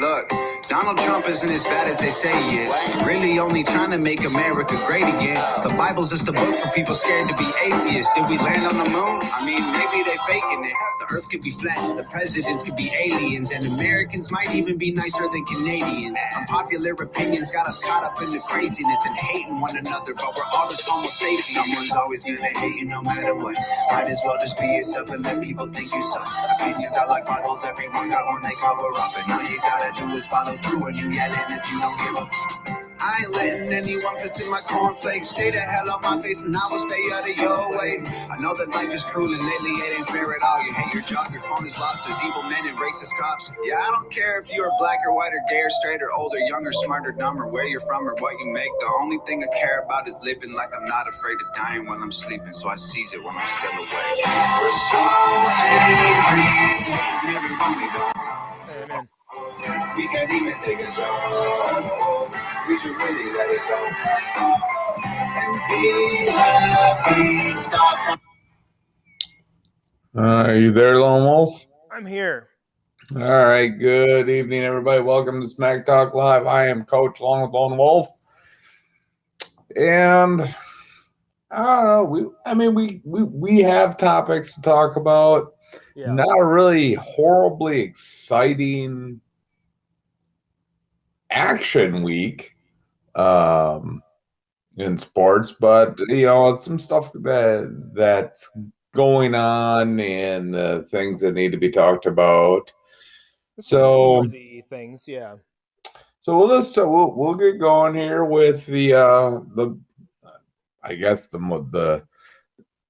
Look, Donald Trump isn't as bad as they say he is. Really only trying to make America great again. The Bible's just a book for people scared to be atheists. Did we land on the moon? I mean, maybe they faking it. The earth could be flat, the presidents could be aliens, and Americans might even be nicer than Canadians. Unpopular opinions got us caught up in the craziness and hating one another, but we're all just homo sapiens. Someone's always gonna hate you no matter what. Might as well just be yourself and let people think you suck. Opinions are like bottles, everyone got one they cover up, and all you gotta do is follow through when you yelling that you don't give up. I ain't letting anyone piss in my cornflakes. Stay the hell on my face and I will stay out of your way. I know that life is cruel and lately it ain't fair at all. You hate your job, your phone is lost, there's evil men and racist cops. Yeah, I don't care if you're black or white or gay or straight or old or young or smart or dumb or where you're from or what you make. The only thing I care about is living like I'm not afraid of dying while I'm sleeping, so I seize it when I'm still awake. We're so angry, everyone we don't. Amen. We can't even take a joke. We should really let it go and be happy. Stop. Are you there, Lone Wolf? I'm here. All right. Good evening, everybody. Welcome to Smack Talk Live. I am Coach along with Lone Wolf, and I don't know. We have topics to talk about. Yeah. Not really horribly exciting action week in sports, but some stuff that's going on and things that need to be talked about. So the things, yeah. So we'll get going here with the I guess the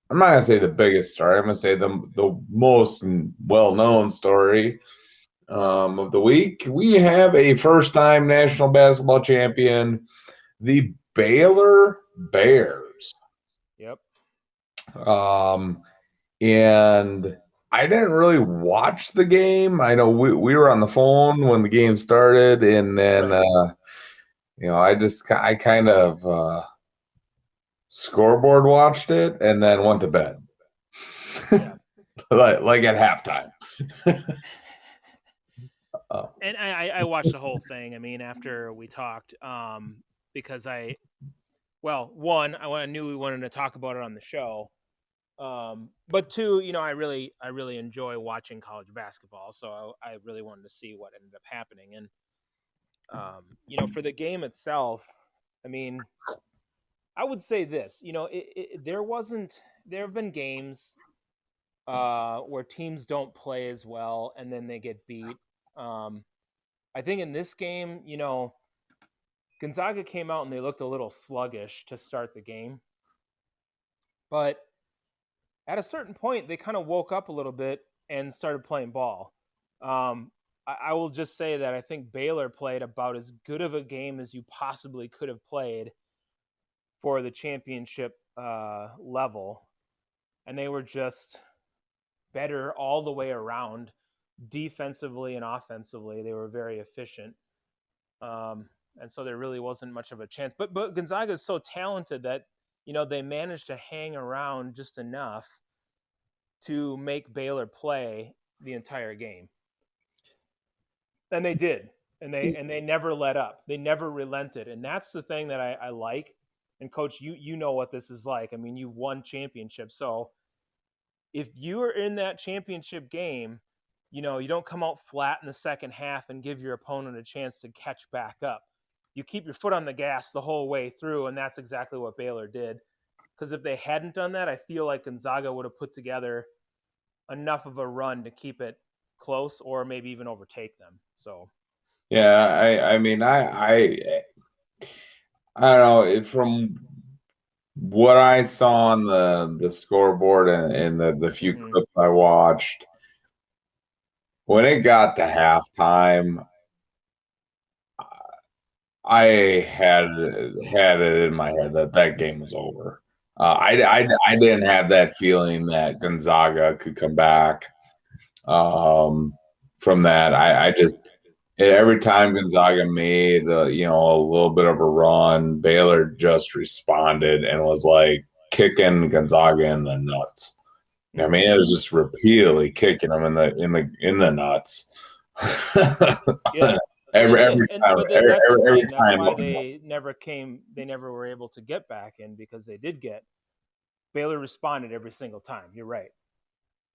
I'm not gonna say the biggest story. I'm gonna say the most well-known story of the week. We have a first-time national basketball champion, the Baylor Bears. Yep. And I didn't really watch the game. I know we were on the phone when the game started, and then I kind of scoreboard watched it and then went to bed. like at halftime. And I watched the whole thing. I mean, after we talked, because I knew we wanted to talk about it on the show. But two, I really enjoy watching college basketball, so I really wanted to see what ended up happening. And for the game itself, I mean, I would say this, there have been games where teams don't play as well and then they get beat. I think in this game, Gonzaga came out and they looked a little sluggish to start the game, but at a certain point, they kind of woke up a little bit and started playing ball. I will just say that I think Baylor played about as good of a game as you possibly could have played for the championship level. And they were just better all the way around, defensively and offensively. They were very efficient. And so there really wasn't much of a chance. But Gonzaga is so talented that they managed to hang around just enough to make Baylor play the entire game. And they did. And they never let up. They never relented. And that's the thing that I like. And Coach, you know what this is like. I mean, you've won championships. So if you are in that championship game, you don't come out flat in the second half and give your opponent a chance to catch back up. You keep your foot on the gas the whole way through, and that's exactly what Baylor did. Because if they hadn't done that, I feel like Gonzaga would have put together enough of a run to keep it close or maybe even overtake them. So, yeah, I mean, I don't know. From what I saw on the scoreboard and the few clips I watched, when it got to halftime, I had it in my head that game was over. I didn't have that feeling that Gonzaga could come back from that. I just every time Gonzaga made a little bit of a run, Baylor just responded and was like kicking Gonzaga in the nuts. I mean, it was just repeatedly kicking them in the nuts. Yeah. every time, But that's the every thing. That's time. why they never came. They never were able to get back in because they did get. Baylor responded every single time. You're right.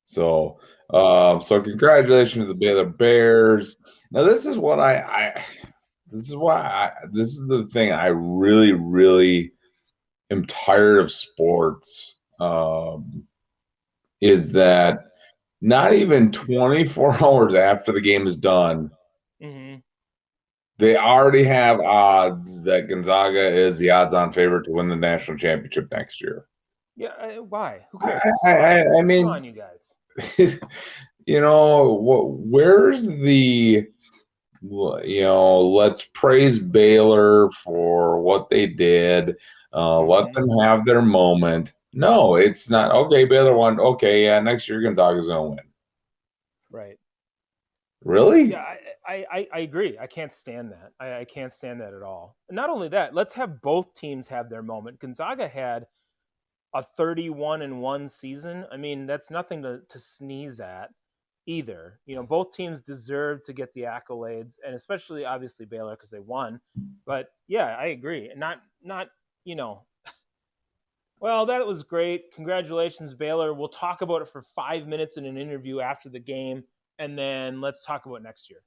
So, so congratulations to the Baylor Bears. Now, this is what this is why this is the thing I really, really am tired of sports. Is that not even 24 hours after the game is done, Mm-hmm. they already have odds that Gonzaga is the odds-on favorite to win the national championship next year. Yeah. Why? Who cares? I mean, come on, you guys. where's the, let's praise Baylor for what they did. Let them have their moment. No, it's not. Okay, Baylor won. Okay, yeah, next year Gonzaga's going to win. Right. Really? Yeah, I agree. I can't stand that. I can't stand that at all. And not only that, let's have both teams have their moment. Gonzaga had a 31-1 season. I mean, that's nothing to sneeze at either. Both teams deserve to get the accolades, and especially obviously Baylor because they won. But yeah, I agree. And not you know, well, that was great. Congratulations, Baylor. We'll talk about it for 5 minutes in an interview after the game, and then let's talk about next year.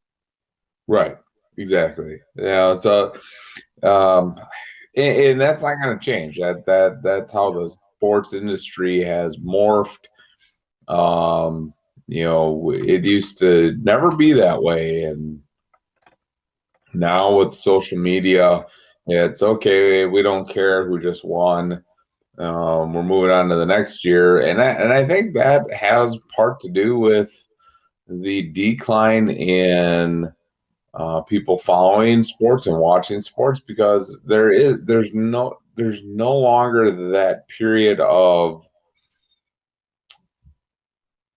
Right. Exactly. Yeah. So, um, and that's not going to change. That's how the sports industry has morphed. It used to never be that way, and now with social media, it's okay. We don't care who just won. We're moving on to the next year, and I think that has part to do with the decline in people following sports and watching sports because there's no longer that period of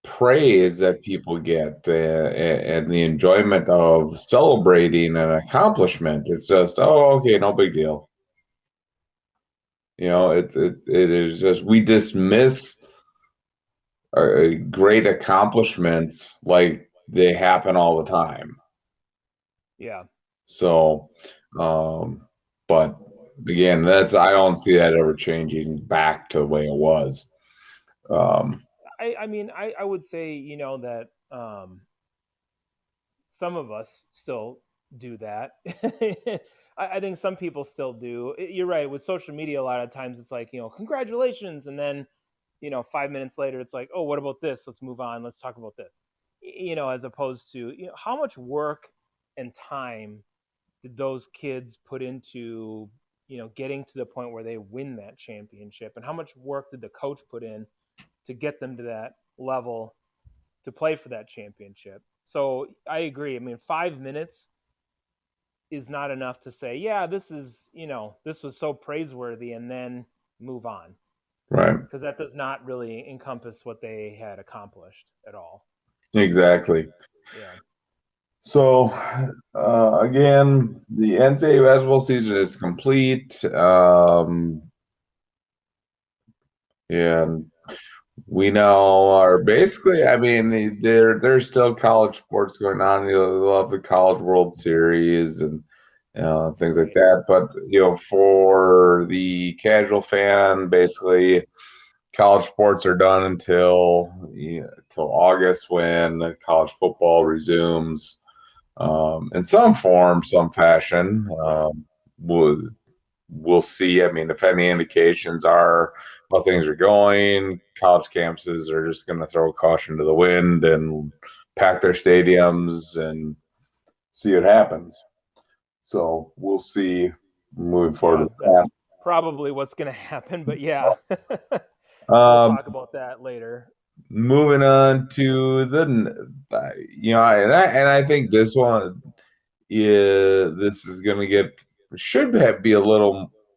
praise that people get and the enjoyment of celebrating an accomplishment. It's just, oh, okay, no big deal. It is just we dismiss great accomplishments like they happen all the time. Yeah. So, but again, I don't see that ever changing back to the way it was. I mean, I would say, that some of us still do that. I think some people still do. You're right. With social media, a lot of times it's like, congratulations. And then, 5 minutes later, it's like, oh, what about this? Let's move on. Let's talk about this. As opposed to, how much work and time did those kids put into, getting to the point where they win that championship? And how much work did the coach put in to get them to that level to play for that championship? So I agree. I mean, 5 minutes is not enough to say, yeah, this was so praiseworthy and then move on. Right. Because that does not really encompass what they had accomplished at all. Exactly. Yeah. So, again, the NCAA basketball season is complete. And we now are basically, I mean, there's still college sports going on. You love the College World Series and things like that. But for the casual fan, basically, college sports are done until August when college football resumes in some form, some fashion. We'll see. I mean, if any indications are how things are going, college campuses are just going to throw caution to the wind and pack their stadiums and see what happens. So we'll see moving forward. Yeah, that's probably what's going to happen. But yeah, we'll talk about that later. Moving on to I think this one this is going to be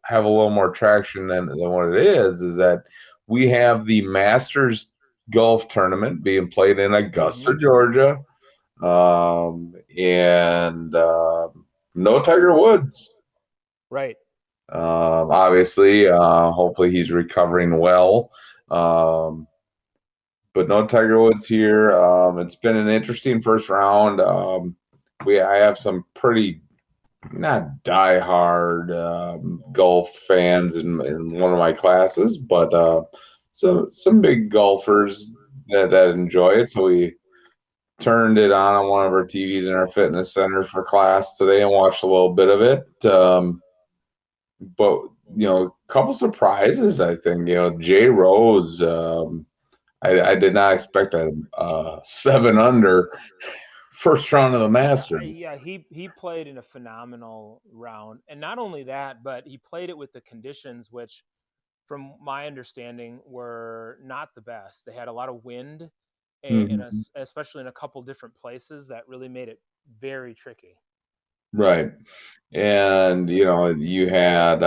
have a little more traction than what it is that we have the Masters golf tournament being played in Augusta, Georgia, and no Tiger Woods. Right. Obviously, hopefully he's recovering well. But no Tiger Woods here. It's been an interesting first round. I have some pretty not diehard golf fans in one of my classes, but some big golfers that enjoy it. So we turned it on one of our TVs in our fitness center for class today and watched a little bit of it. But a couple surprises. I think Jay Rose. I did not expect a 7 under first round of the Masters. Yeah, he played in a phenomenal round, and not only that, but he played it with the conditions, which, from my understanding, were not the best. They had a lot of wind, Mhm. especially in a couple different places, that really made it very tricky. Right. And you had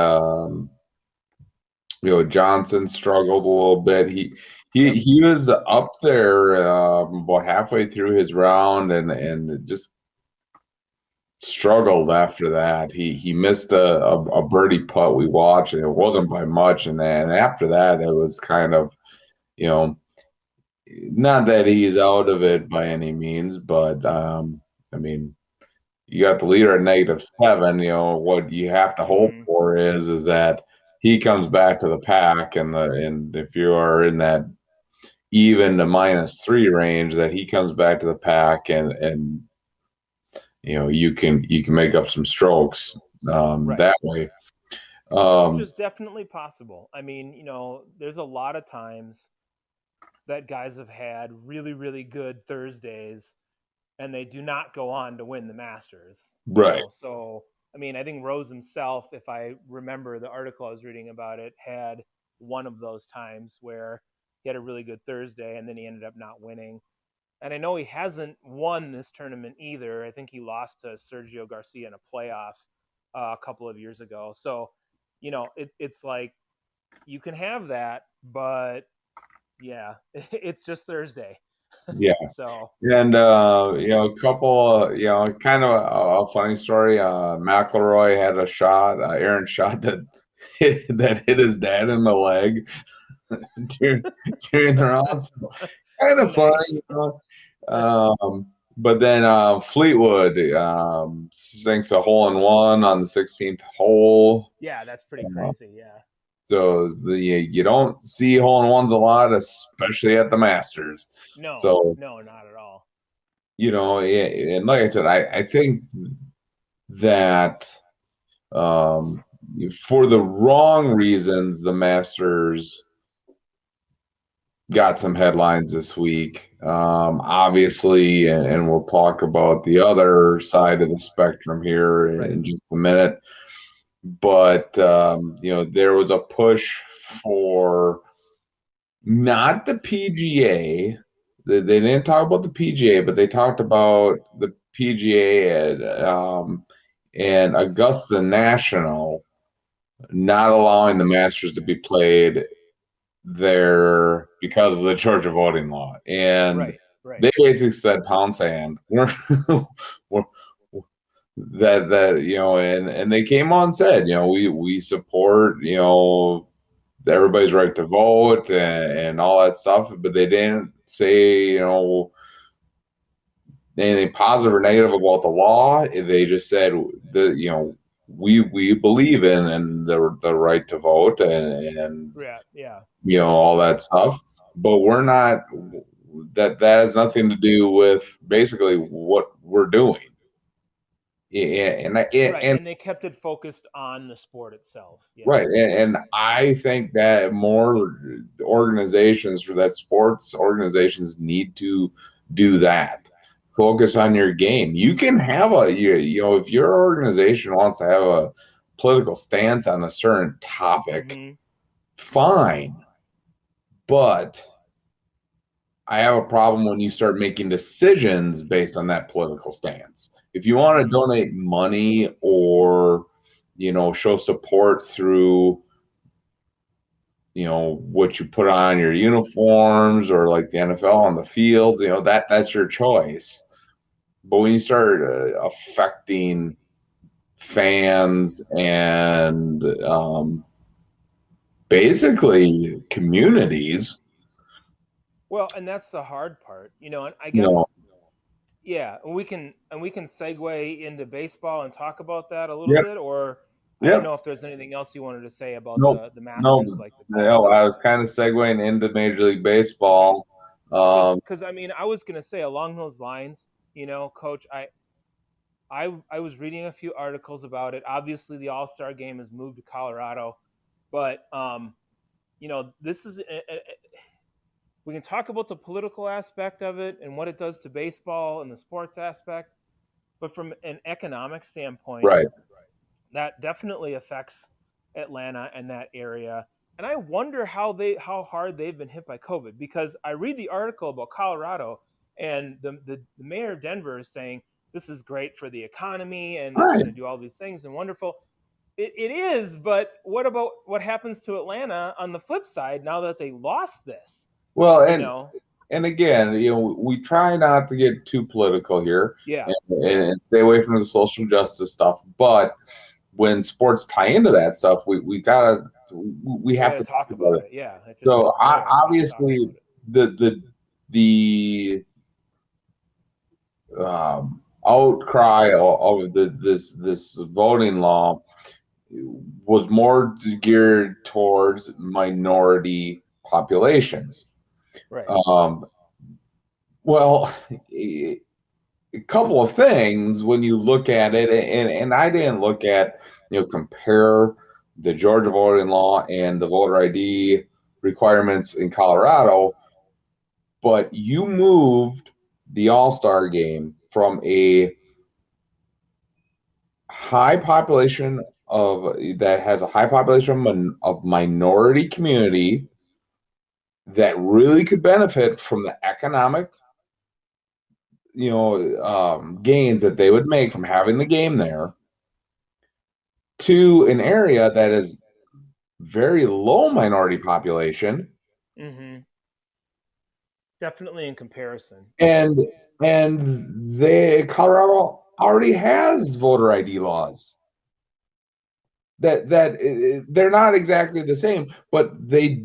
Johnson struggled a little bit. Yep. He was up there about halfway through his round and just struggled after that. He missed a birdie putt we watched, and it wasn't by much. And then after that, it was kind of you know not that he's out of it by any means, but I mean, you got the leader at -7. What you have to hope Hmm. for is that he comes back to the pack, and if you are in that even to -3 range, that he comes back to the pack, and you can make up some strokes Right. that way. Which Um, is definitely possible. I mean, there's a lot of times that guys have had really, really good Thursdays and they do not go on to win the Masters. right. So I mean, I think Rose himself, if I remember the article I was reading about it, had one of those times where he had a really good Thursday and then he ended up not winning. And I know he hasn't won this tournament either. I think he lost to Sergio Garcia in a playoff a couple of years ago. So, it's like you can have that, but yeah, it's just Thursday. Yeah. So, And a couple, kind of a funny story. McElroy had a shot, Aaron shot that that hit his dad in the leg during, during the round. So kind of funny, nice. But then Fleetwood sinks a hole in one on the 16th hole. Yeah, that's pretty Uh, crazy. Yeah. so you don't see hole in ones a lot, especially at the Masters. No, So no, not at all. and like I said, I think that um, for the wrong reasons, the Masters got some headlines this week. Obviously, and we'll talk about the other side of the spectrum here Right. in just a minute. But there was a push for not the PGA. They didn't talk about the PGA, but they talked about the PGA and Augusta National not allowing the Masters to be played there because of the Georgia voting law. And Right. Right. they basically said, pound sand. We're and they came on and said, we support, everybody's right to vote and all that stuff, but they didn't say, anything positive or negative about the law. They just said we believe in the right to vote and Yeah. Yeah. all that stuff, but we're not that has nothing to do with basically what we're doing. Yeah, Right. and And they kept it focused on the sport itself. Yeah. right, and I think that more organizations for that sports organizations need to do that. Focus on your game. You can have if your organization wants to have a political stance on a certain topic, Hmm. fine. But I have a problem when you start making decisions based on that political stance. If you want to Hmm. donate money or show support through what you put on your uniforms or like the NFL on the fields, that's your choice. But when you start affecting fans and basically communities, Well, and that's the hard part, and I you know, guess Yeah, and we can segue into baseball and talk about that a little Yep. bit, or I didn't Yep. know if there's anything else you wanted to say about Nope. the Nope. Masters, like the golf No, and I was stuff. kind of segueing into Major League Baseball. Because I mean, I was gonna say along those lines, Coach, I was reading a few articles about it. Obviously, the All Star Game has moved to Colorado, but this is we can talk about the political aspect of it and what it does to baseball and the sports aspect, but from an economic standpoint, right. that definitely affects Atlanta and that area. And I wonder how hard they've been hit by COVID, because I read the article about Colorado, and the mayor of Denver is saying this is great for the economy and it's Right. going to do all these things and wonderful. It is, but what about what happens to Atlanta on the flip side now that they lost this? Well, You know, and again, we try not to get too political here yeah, yeah, and stay away from the social justice stuff. But when sports tie into that stuff, we we have got to to talk talk about about it. it. Yeah, So it's there. We got to talk obviously, about it. the outcry of this voting law was more geared towards minority populations. Right. Um, well, a couple of things when you look at it, and I didn't look at compare the Georgia voting law and the voter ID requirements in Colorado, but you moved the All-Star game from a high population of that has a high population of minority community that really could benefit from the economic gains that they would make from having the game there, to an area that is very low minority population, Mm-hmm. Definitely in comparison. and Colorado already has voter ID laws that they're not exactly the same, but that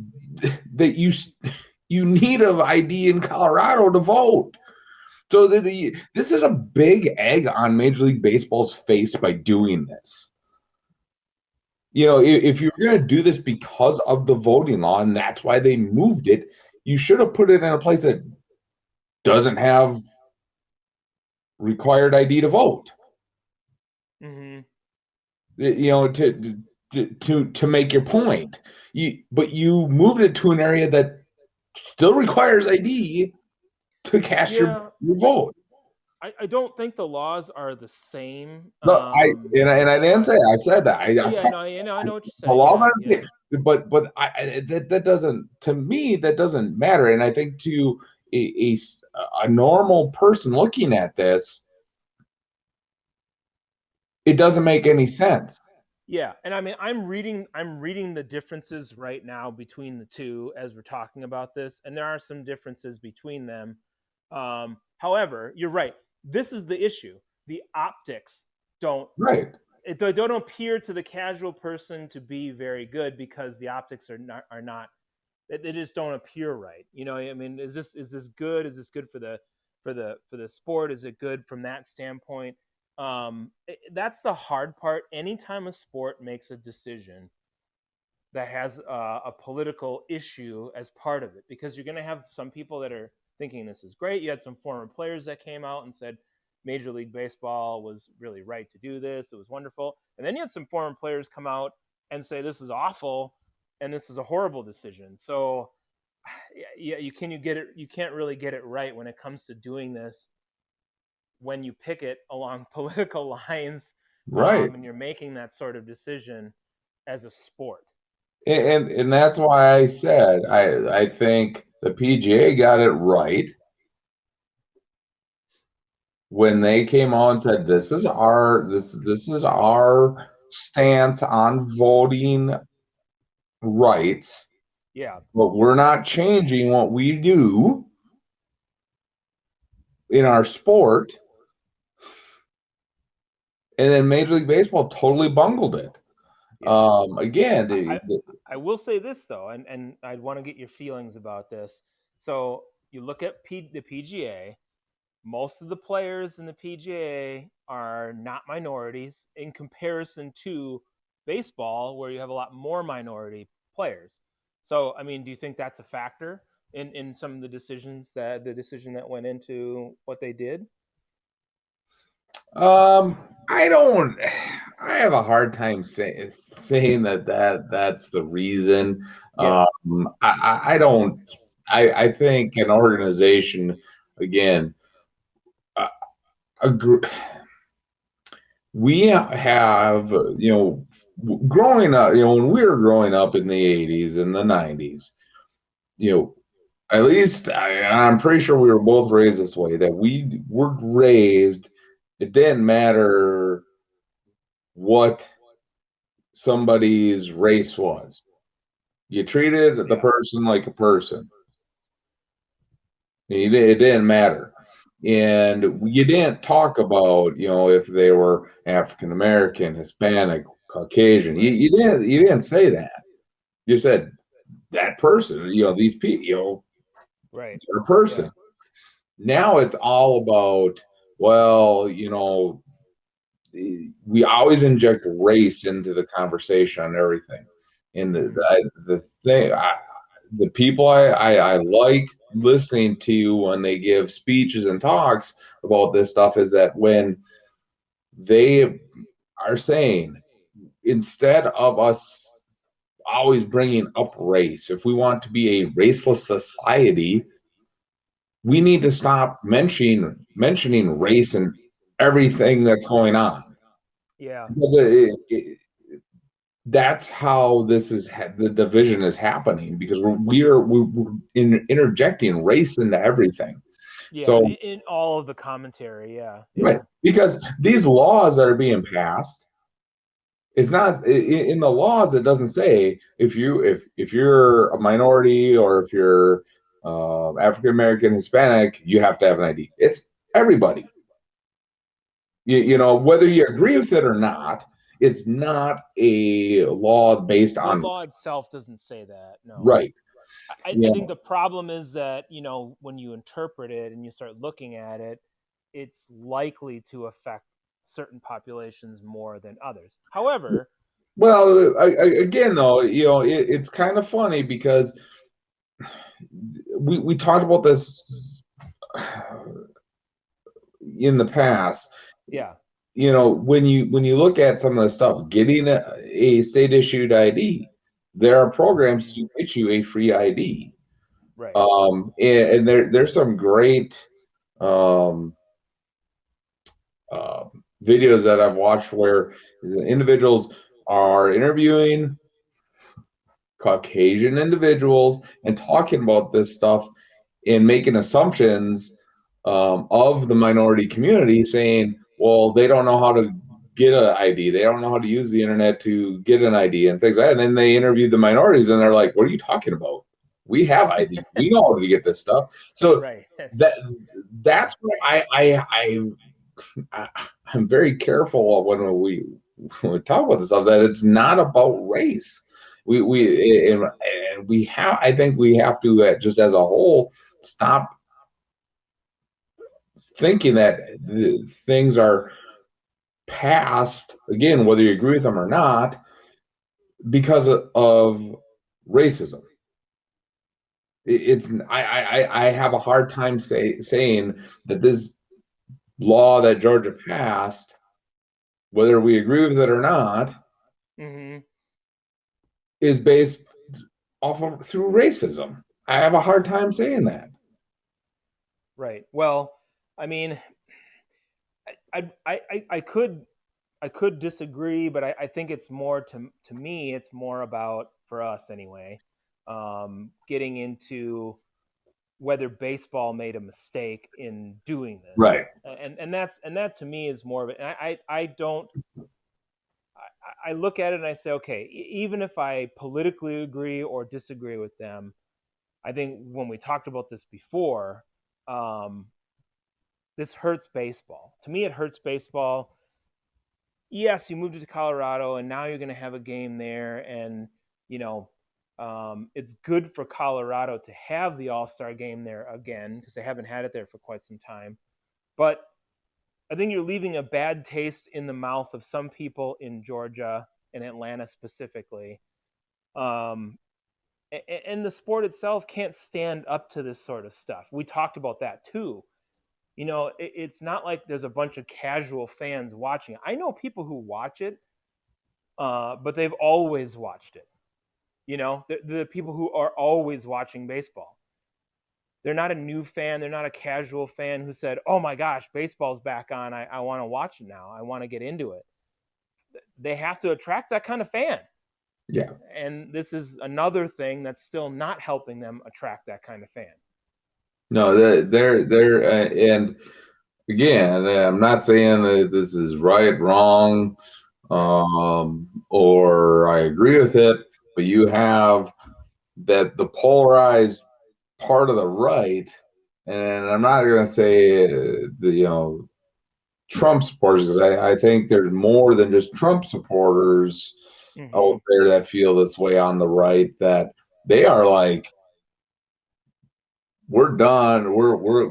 you need of ID in Colorado to vote. So this is a big egg on Major League Baseball's face by doing this. If you're going to do this because of the voting law, and that's why they moved it, you should have put it in a place that doesn't have required ID to vote. Mm-hmm. To make your point. But you moved it to an area that still requires ID to cast Yeah, your vote. I don't think the laws are the same. Look, I didn't say I said that. Yeah, no, I know what you're The saying. laws Yeah, aren't the yeah, same, but that doesn't, to me, that doesn't matter. And I think to a normal person looking at this, it doesn't make any sense. yeah. And I mean, I'm reading the differences right now between the two as we're talking about this, and there are some differences between them. However, you're right. This is the issue. The optics don't Right. they don't appear to the casual person to be very good, because the optics are not they just don't appear right. I mean, is this good? Is this good for the sport? Is it good from that standpoint? That's the hard part. Anytime a sport makes a decision that has a political issue as part of it, because you're going to have some people that are thinking this is great. You had some former players that came out and said Major League Baseball was really right to do this. It was wonderful. And then you had some former players come out and say this is awful and this is a horrible decision. So yeah, you can't really get it right when it comes to doing this, when you pick it along political lines, Right. and you're making that sort of decision as a sport. And that's why I said I think the PGA got it right when they came on and said this is our stance on voting rights, Yeah, but we're not changing what we do in our sport. And then Major League Baseball totally bungled it. yeah. Again, I I will say this though, and I'd want to get your feelings about this. So you look at the PGA. most of the players in the PGA are not minorities in comparison to baseball, where you have a lot more minority players. So, I mean, do you think that's a factor in some of the decisions, that the decision that went into what they did? I don't. I have a hard time saying that's the reason. Yeah. I don't. I think an organization, again, uh, agree, we have, growing up, when we were growing up in the 80s and the 90s, you know, at least I'm pretty sure we were both raised this way, that we were raised, it didn't matter what somebody's race was. You treated the Yeah. person like a person. It didn't matter. And you didn't talk about, if they were African American, Hispanic, Caucasian. You, Right. you didn't you didn't say that. You said that person, these people, Right. they're a Yeah. person. Now it's all about, well, we always inject race into the conversation on everything. And Mhm. the thing, the people I like listening to when they give speeches and talks about this stuff is that when they are saying, instead of us always bringing up race, if we want to be a raceless society, we need to stop mentioning race and everything that's going on, Yeah. because that's how the division is happening, because we're interjecting race into everything. Yeah. So In all of the commentary. Yeah. right, Yeah. because these laws that are being passed, it's not in the laws. It doesn't say if you're a minority, or if you're African American, Hispanic, you have to have an ID. It's everybody. Whether you agree with it or not, it's not a law based The on law itself doesn't say that. No. right. I think the problem is that, when you interpret it and you start looking at it, it's likely to affect certain populations more than others. However, Well, again, though, it's kind of funny because we talked about this in the past. yeah. When you look at some of the stuff, getting a state issued ID, there are programs Mhm. to get you a free ID. Right. And there's some great um, uh, videos that I've watched where the individuals are interviewing Caucasian individuals and talking about this stuff and making assumptions of the minority community, saying, well, they don't know how to get an ID. They don't know how to use the internet to get an ID and things like that. And then they interviewed the minorities and they're like, what are you talking about? We have ID. We know how to get this stuff. So Right. that Yeah. that's where I I'm very careful when we talk about this stuff, that it's not about race. And we have, I think we have to, just as a whole, stop thinking that things are passed, again, whether you agree with them or not, because of racism. It's I have a hard time saying that this law that Georgia passed, whether we agree with it or not, Hmm. is based off of through racism. I have a hard time saying that. Right. Well, I mean, I could disagree, but I think it's more, to me, it's more about, for us anyway, getting into whether baseball made a mistake in doing this, Right. and that to me is more of it. And I don't. I look at it and I say, okay, even if I politically agree or disagree with them, I think when we talked about this before, um, this hurts baseball. To me, it hurts baseball. Yes, you moved it to Colorado, and now you're going to have a game there, and you know, it's good for Colorado to have the All Star game there again, because they haven't had it there for quite some time. But I think you're leaving a bad taste in the mouth of some people in Georgia and Atlanta specifically. Um, and the sport itself can't stand up to this sort of stuff. We talked about that too. It's not like there's a bunch of casual fans watching it. I know people who watch it, but they've always watched it. The people who are always watching baseball. They're not a new fan. They're not a casual fan who said, "Oh my gosh, baseball's back on. I want to watch it now. I want to get into it." They have to attract that kind of fan. Yeah. And this is another thing that's still not helping them attract that kind of fan. No, and again, I'm not saying that this is right, wrong, or I agree with it, but you have that the polarized part of the right, and I'm not going to say Trump supporters, because I think there's more than just Trump supporters out there that feel this way on the right, that they are like, we're done.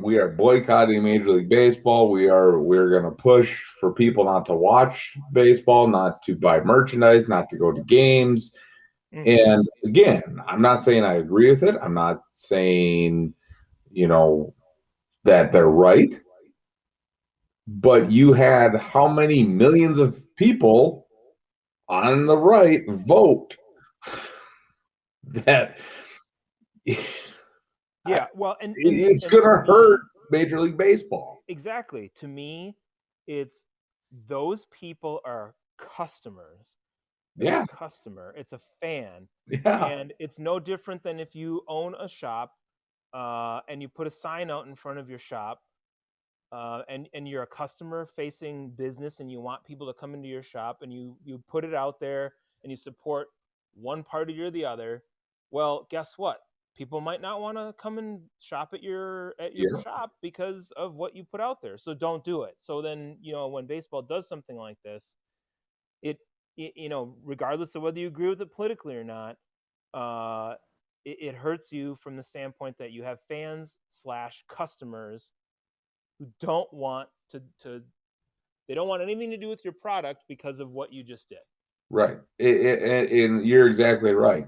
We are boycotting Major League Baseball. We're going to push for people not to watch baseball, not to buy merchandise, not to go to games. And again, I'm not saying I agree with it. I'm not saying, that they're right. But you had how many millions of people on the right vote that Yeah, well, and it's going to hurt Major League Baseball. Exactly. To me, it's those people are customers. Yeah. It's a customer. It's a fan. Yeah. And it's no different than if you own a shop and you put a sign out in front of your shop and you're a customer facing business and you want people to come into your shop and you put it out there and you support one party or the other. Well, guess what? People might not want to come and shop at your shop because of what you put out there. So don't do it. So then, when baseball does something like this, it regardless of whether you agree with it politically or not, it hurts you from the standpoint that you have fans / customers who don't want they don't want anything to do with your product because of what you just did. Right. And you're exactly right.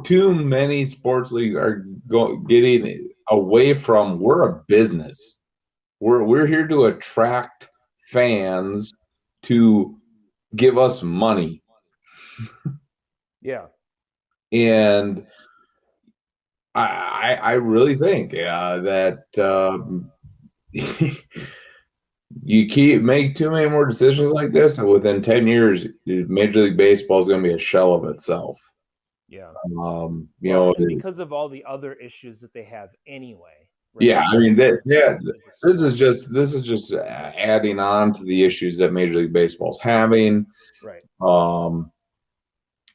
Too many sports leagues are getting away from, we're a business. We're here to attract fans to give us money. Yeah. And I really think that you make too many more decisions like this, and within 10 years, Major League Baseball is going to be a shell of itself. Yeah. And because of all the other issues that they have anyway. Right? Yeah, I mean this is just adding on to the issues that Major League Baseball's having. Right.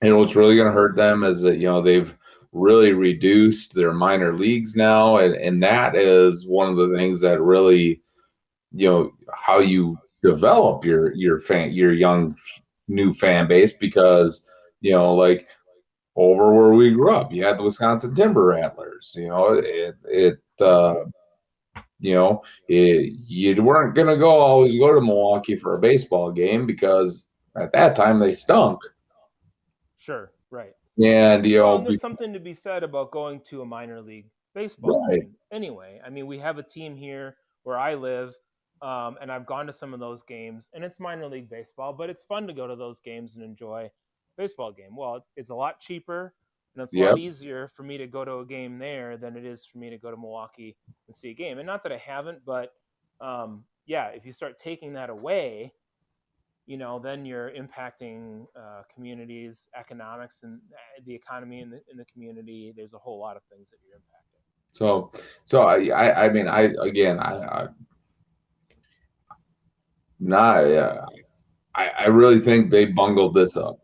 And what's really going to hurt them is that they've really reduced their minor leagues now, and that is one of the things that really, how you develop your young new fan base, because like over where we grew up, you had the Wisconsin Timber Rattlers. You weren't going to always go to Milwaukee for a baseball game because at that time they stunk. Sure, right. And there's something to be said about going to a minor league baseball game anyway. I mean, we have a team here where I live, and I've gone to some of those games, and it's minor league baseball, but it's fun to go to those games and enjoy a baseball game. Well, it's a lot cheaper, and it's a lot easier for me to go to a game there than it is for me to go to Milwaukee and see a game. And not that I haven't, but if you start taking that away, then you're impacting communities, economics, and the economy in the community. There's a whole lot of things that you're impacting. So I really think they bungled this up.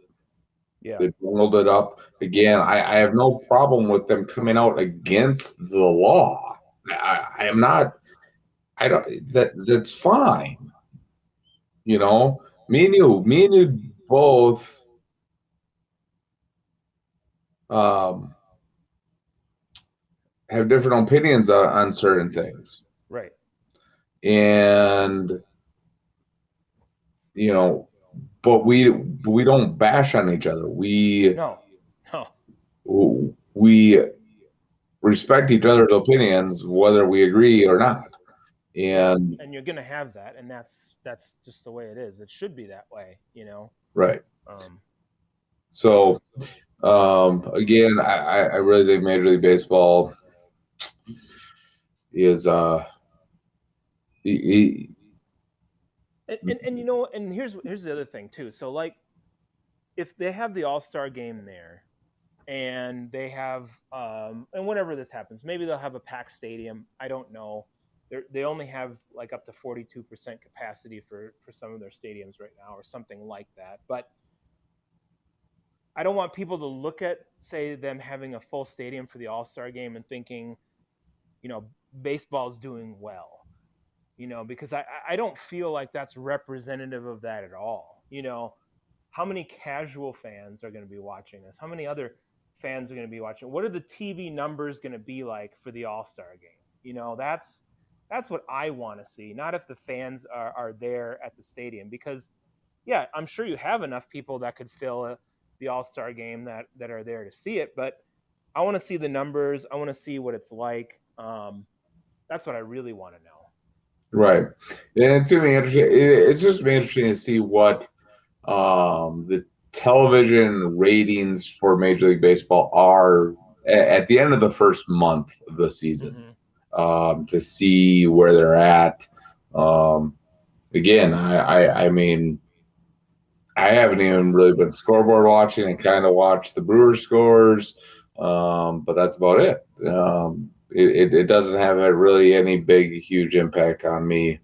Yeah, they bungled it up again. I have no problem with them coming out against the law. I am not. I don't. That's fine. Me and you both have different opinions on certain things. Right. And but we don't bash on each other. No. No. We respect each other's opinions, whether we agree or not. Yeah. And And you're gonna have that, and that's just the way it is. It should be that way, right. Um, So again, I really think Major League Baseball is he, and here's the other thing too. So like, if they have the All-Star game there, and they have and whenever this happens, maybe they'll have a packed stadium. I don't know. They only have like up to 42% capacity for some of their stadiums right now, or something like that. But I don't want people to look at, say, them having a full stadium for the All-Star game and thinking, you know, baseball's doing well. Because I don't feel like that's representative of that at all. How many casual fans are going to be watching this? How many other fans are going to be watching? What are the TV numbers going to be like for the All-Star game? That's what I want to see, not if the fans are there at the stadium. Because, yeah, I'm sure you have enough people that could fill the All-Star game that are there to see it, but I want to see the numbers. I want to see what it's like. That's what I really want to know. right. And it's gonna be interesting. It's just be interesting to see what the television ratings for Major League Baseball are at the end of the first month of the season, Mm-hmm. to see where they're at. Again, I mean, I haven't even really been scoreboard watching and kind of watched the Brewers scores, but that's about it. It doesn't have really any big, huge impact on me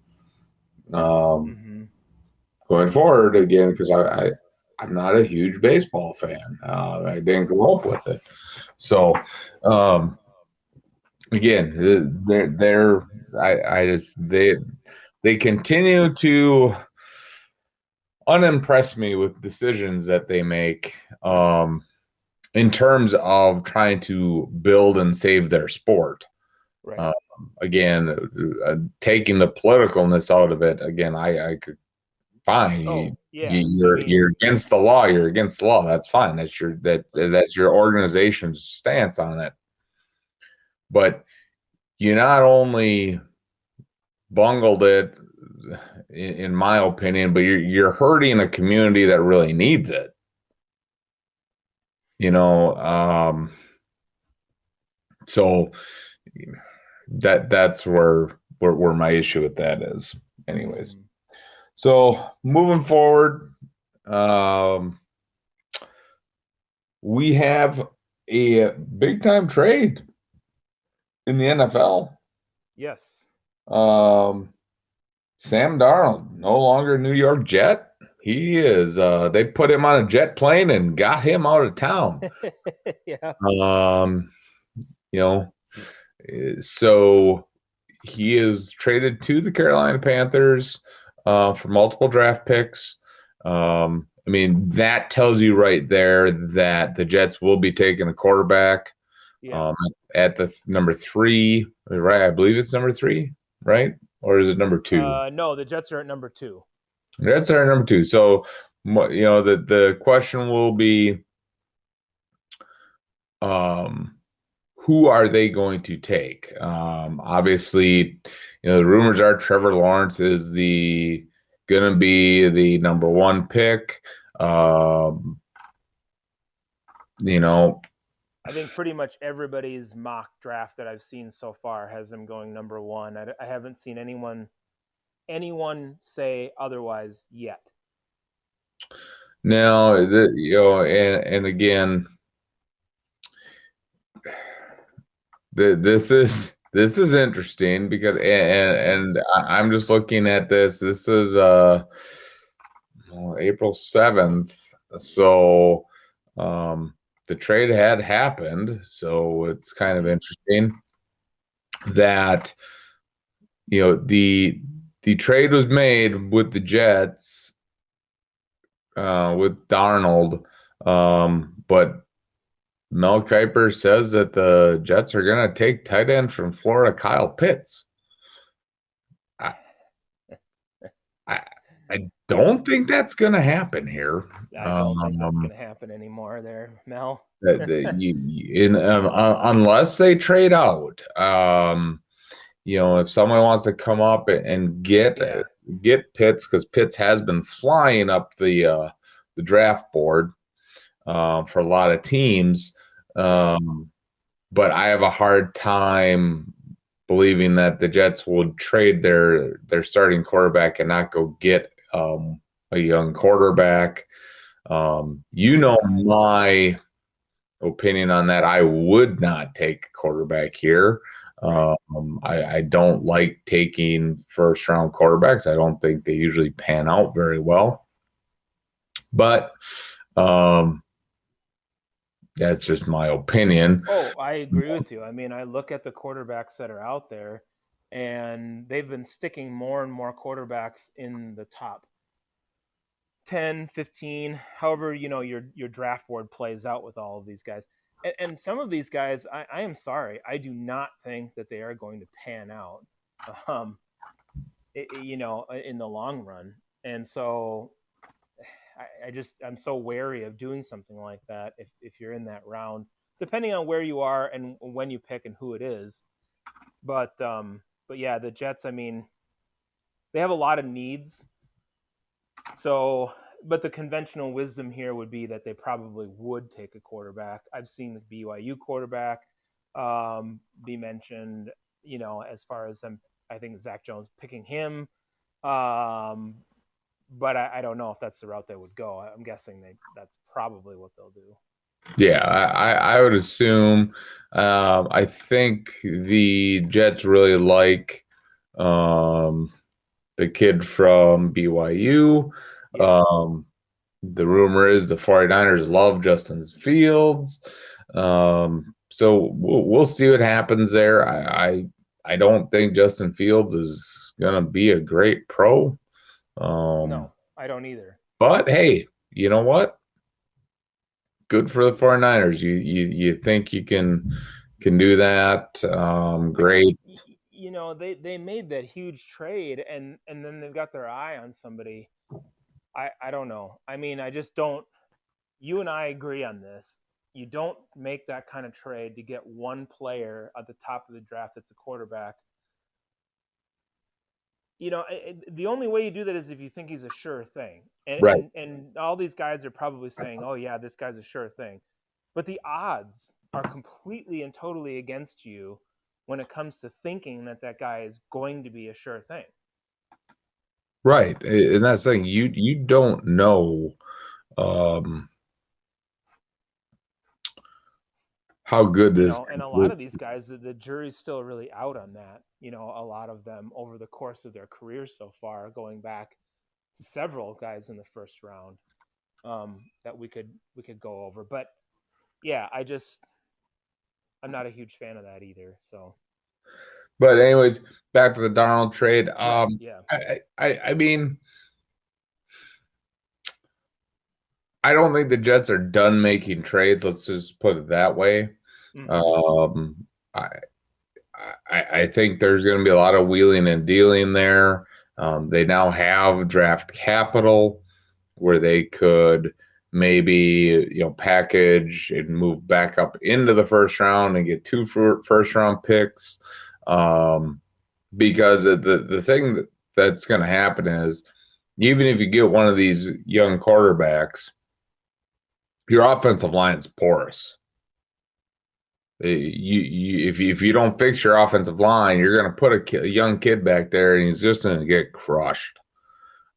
Mm-hmm. going forward again because I'm not a huge baseball fan. I didn't grow up with it, so again, they're I just they continue to unimpress me with decisions that they make in terms of trying to build and save their sport. Right. Um, again, taking the politicalness out of it, again, I could fine. Oh, yeah. I You're mean, against the law. You're against the law. That's fine. That's your organization's stance on it. But you not only bungled it, in my opinion, but you're hurting a community that really needs it. So that's where my issue with that is. Anyways, mhm. so moving forward, we have a big time trade in the NFL. Yes. Sam Darnold, no longer New York Jet. He is. They put him on a jet plane and got him out of town. Yeah. Um, you know, so he is traded to the Carolina Panthers for multiple draft picks. I mean, that tells you right there that the Jets will be taking a quarterback Yeah. at the number 3, right? I believe it's number 3, right? Or is it number 2? No, the Jets are at number 2. That's our number 2. So, the question will be, um, who are they going to take? Obviously, the rumors are Trevor Lawrence is going to be the number 1 pick. Um, you know, I think pretty much everybody's mock draft that I've seen so far has him going number 1. I haven't seen anyone say otherwise yet. now and again, this is interesting because and I'm just looking at this. This is April 7th, so the trade had happened. So it's kind of interesting that the trade was made with the Jets with Darnold, but Mel Kiper says that the Jets are going to take tight end from Florida, Kyle Pitts. I don't think that's going to happen here. I don't think that's going to happen anymore there, Mel. Unless they trade out. If someone wants to come up and get Pitts, because Pitts has been flying up the draft board for a lot of teams. But I have a hard time believing that the Jets would trade their starting quarterback and not go get a young quarterback. My opinion on that. I would not take a quarterback here. I don't like taking first round quarterbacks. I don't think they usually pan out very well. But that's just my opinion. Oh, I agree with you. I mean, I look at the quarterbacks that are out there, and they've been sticking more and more quarterbacks in the top 10, 15, however, your draft board plays out with all of these guys. And some of these guys, I am sorry, I do not think that they are going to pan out, in the long run. And so I'm so wary of doing something like that if you're in that round, depending on where you are and when you pick and who it is. But yeah, the Jets, I mean, they have a lot of needs. So, but the conventional wisdom here would be that they probably would take a quarterback. I've seen the BYU quarterback be mentioned, as far as I think Zach Jones picking him. But I don't know if that's the route they would go. I'm guessing that's probably what they'll do. Yeah, I would assume. I think the Jets really like the kid from BYU. Yeah. The rumor is the 49ers love Justin Fields. So we'll see what happens there. I don't think Justin Fields is going to be a great pro. No, I don't either. But hey, you know what? Good for the 49ers. You think you can do that? Great. They made that huge trade, and then they've got their eye on somebody. I don't know. I mean, I just don't. You and I agree on this. You don't make that kind of trade to get one player at the top of the draft that's a quarterback. The only way you do that is if you think he's a sure thing. Right. And all these guys are probably saying, "Oh yeah, this guy's a sure thing," but the odds are completely and totally against you when it comes to thinking that guy is going to be a sure thing. Right. And that's the thing. You don't know how good this. And a lot of these guys, the jury's still really out on that. A lot of them over the course of their careers so far, going back to several guys in the first round that we could go over. But yeah, I'm not a huge fan of that either. So, But anyways, back to the Darnold trade. yeah. I mean, I don't think the Jets are done making trades. Let's just put it that way. Mm-hmm. I think there's going to be a lot of wheeling and dealing there. They now have draft capital where they could maybe package and move back up into the first round and get two first round picks. Because the thing that's going to happen is even if you get one of these young quarterbacks, your offensive line's porous. If you don't fix your offensive line, you're going to put a young kid back there, and he's just going to get crushed.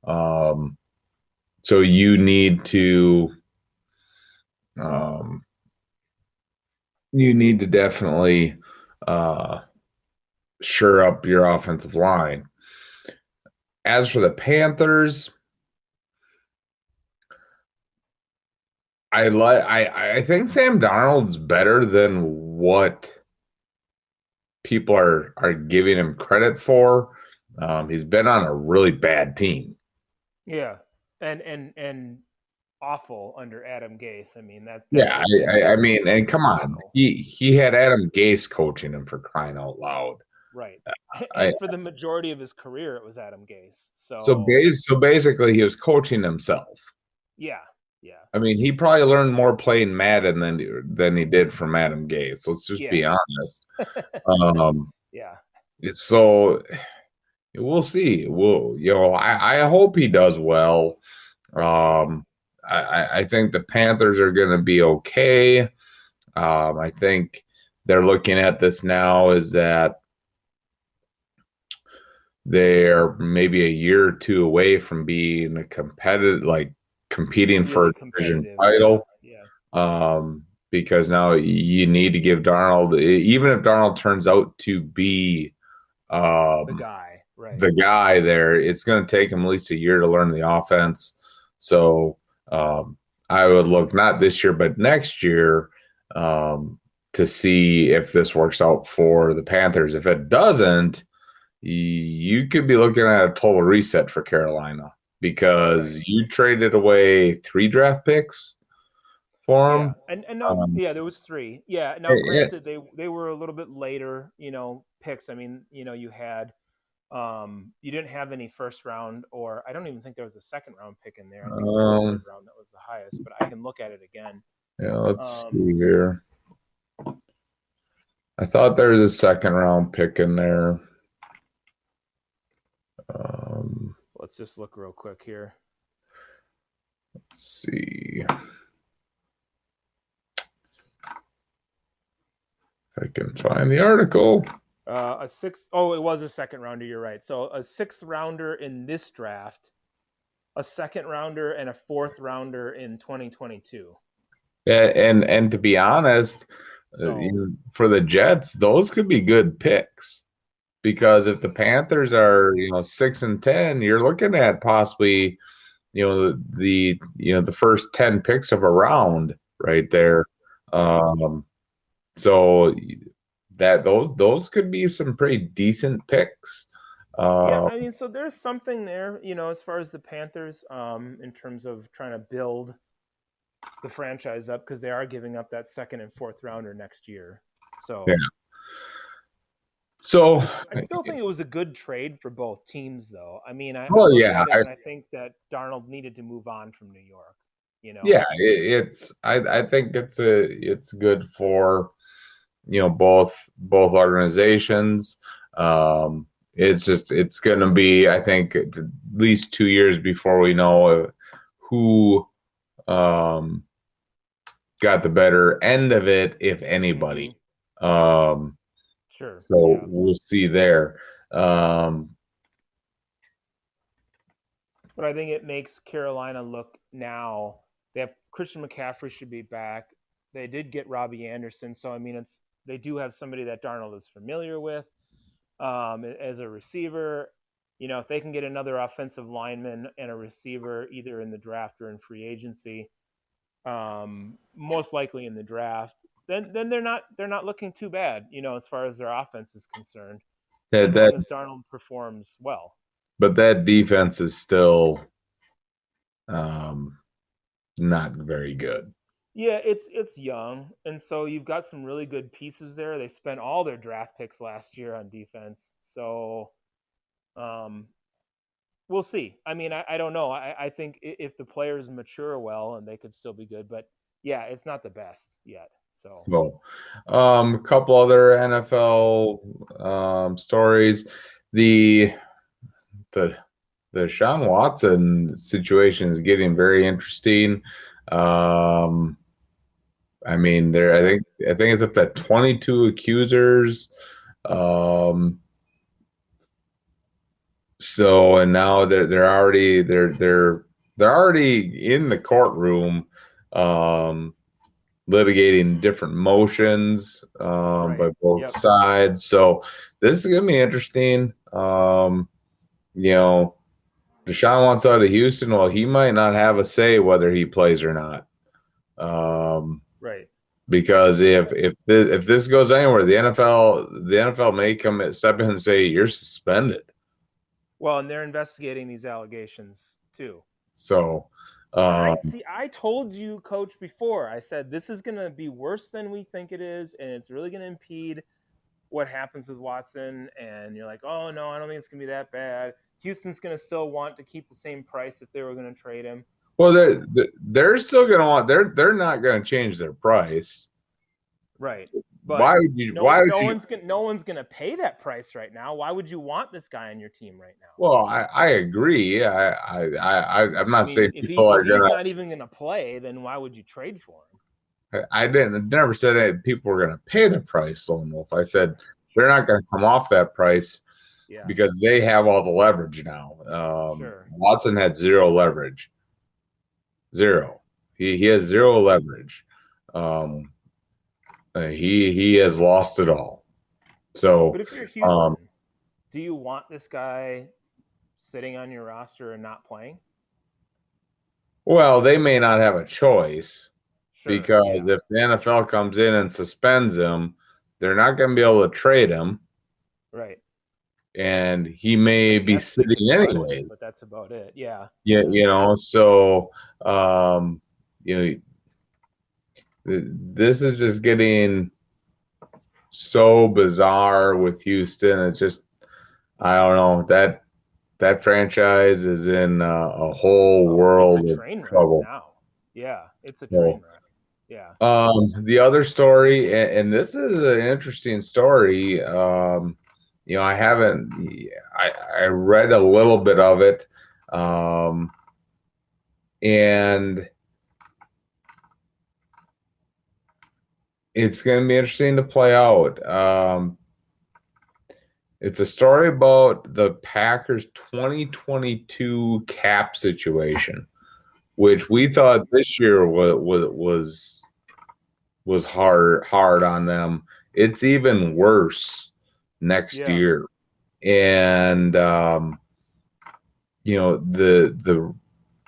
So you need to definitely shore up your offensive line. As for the Panthers, I think Sam Darnold's better than what people are giving him credit for. He's been on a really bad team. Yeah, and awful under Adam Gase. I mean that. Yeah, I mean, and come on, he had Adam Gase coaching him, for crying out loud. Right. I And for the majority of his career, it was Adam Gase. so basically he was coaching himself. Yeah, yeah, I mean, he probably learned more playing Madden than he did from Adam Gase. Let's just be yeah, honest. Um, yeah, so we'll see. I hope he does well. Um, I think the Panthers are going to be okay. I think they're looking at this now is that they're maybe a year or two away from being a competitive, like competing for really a division competitive. title. Yeah, Because now you need to give Darnold, even if Darnold turns out to be the um, guy. Right. the guy there, it's going to take him at least a year to learn the offense. So I would look not this year, but next year to see if this works out for the Panthers. If it doesn't, you could be looking at a total reset for Carolina because Right. you traded away 3 draft picks for Yeah, them. and now, Um, yeah, there was three. Yeah, now it, granted, they were a little bit later, picks. I mean, you had you didn't have any first round, or I don't even think there was a second round pick in there. I think it was the third um, round that was the highest, but I can look at it again. yeah, let's Um, see here. I thought there was a second round pick in there. Um, let's just look real quick here. let's see if I can find the article. It was a second rounder. You're right. So a sixth rounder in this draft, a second rounder, and a fourth rounder in 2022. And to be honest, So for the Jets, those could be good picks because if the Panthers are 6-10, you're looking at possibly the first 10 picks of a round right there. right. So that those could be some pretty decent picks. Yeah, Uh, I mean, so there's something there, as far as the Panthers, in terms of trying to build the franchise up because they are giving up that second and fourth rounder next year. yeah. So So, I still think it was a good trade for both teams, though. I mean, I well, look yeah, at it and I think that Darnold needed to move on from New York. You know, yeah. I think it's good for both organizations. It's going to be I think at least 2 years before we know who um, got the better end of it, if hmm anybody. Um, sure, so yeah, we'll see there. Um, but I think it makes Carolina look now. They have Christian McCaffrey should be back. They did get Robbie Anderson, so I mean, they do have somebody that Darnold is familiar with. As a receiver. If they can get another offensive lineman and a receiver either in the draft or in free agency, most likely in the draft, then they're not looking too bad, as far as their offense is concerned, that as that long as Darnold performs well. but that defense is still um, not very good. Yeah, it's young, and so you've got some really good pieces there. They spent all their draft picks last year on defense, so um, we'll see. I mean, I don't know. I think if the players mature well, and they could still be good, but yeah, it's not the best yet. So So, a couple other NFL stories. The the the Sean Watson situation is getting very interesting. Um, I mean, there. yeah, I think it's up to 22 accusers. Um, so and now they're already in the courtroom, litigating different motions right. by both Yep. sides. So this is gonna be interesting. You know, Deshaun wants out of Houston. Well, he might not have a say whether he plays or not. Um, Right. because if this goes anywhere, the NFL may come step in and say you're suspended. Well, and they're investigating these allegations too. So, And um, I told you, Coach, before. I said this is going to be worse than we think it is, and it's really going to impede what happens with Watson, and you're like, oh no, I don't think it's gonna be that bad. Houston's gonna still want to keep the same price if they were gonna trade him. Well, they're still going to want they're not going to change their price. Right. But Why would you? no Why would no you? one's gonna pay that price right now. Why would you want this guy on your team right now? Well, I agree. I'm I not saying mean, if people are he's gonna. not even gonna play, then why would you trade for him? I didn't never said that people were gonna pay the price, Lone Wolf. I said they're not gonna come off that price Yeah. because they have all the leverage now. Sure. Watson had zero leverage. Zero. He has zero leverage. Um, he has lost it all. So, But if you're Houston, do you want this guy sitting on your roster and not playing? well, they may not have a choice Sure. because Yeah. if the NFL comes in and suspends him, they're not going to be able to trade him, Right. and he may I be guess they could sitting cut anyway. him, but that's about it. Yeah. Yeah, so um, you this is just getting so bizarre with Houston. It's just I don't know that franchise is in a whole world It's a of train wreck trouble. now. Yeah, it's a So, train wreck. Yeah. the other story, and this is an interesting story. I haven't. I read a little bit of it, and it's going to be interesting to play out. It's a story about the Packers 2022 cap situation, which we thought this year was hard on them. It's even worse next Yeah. year, and the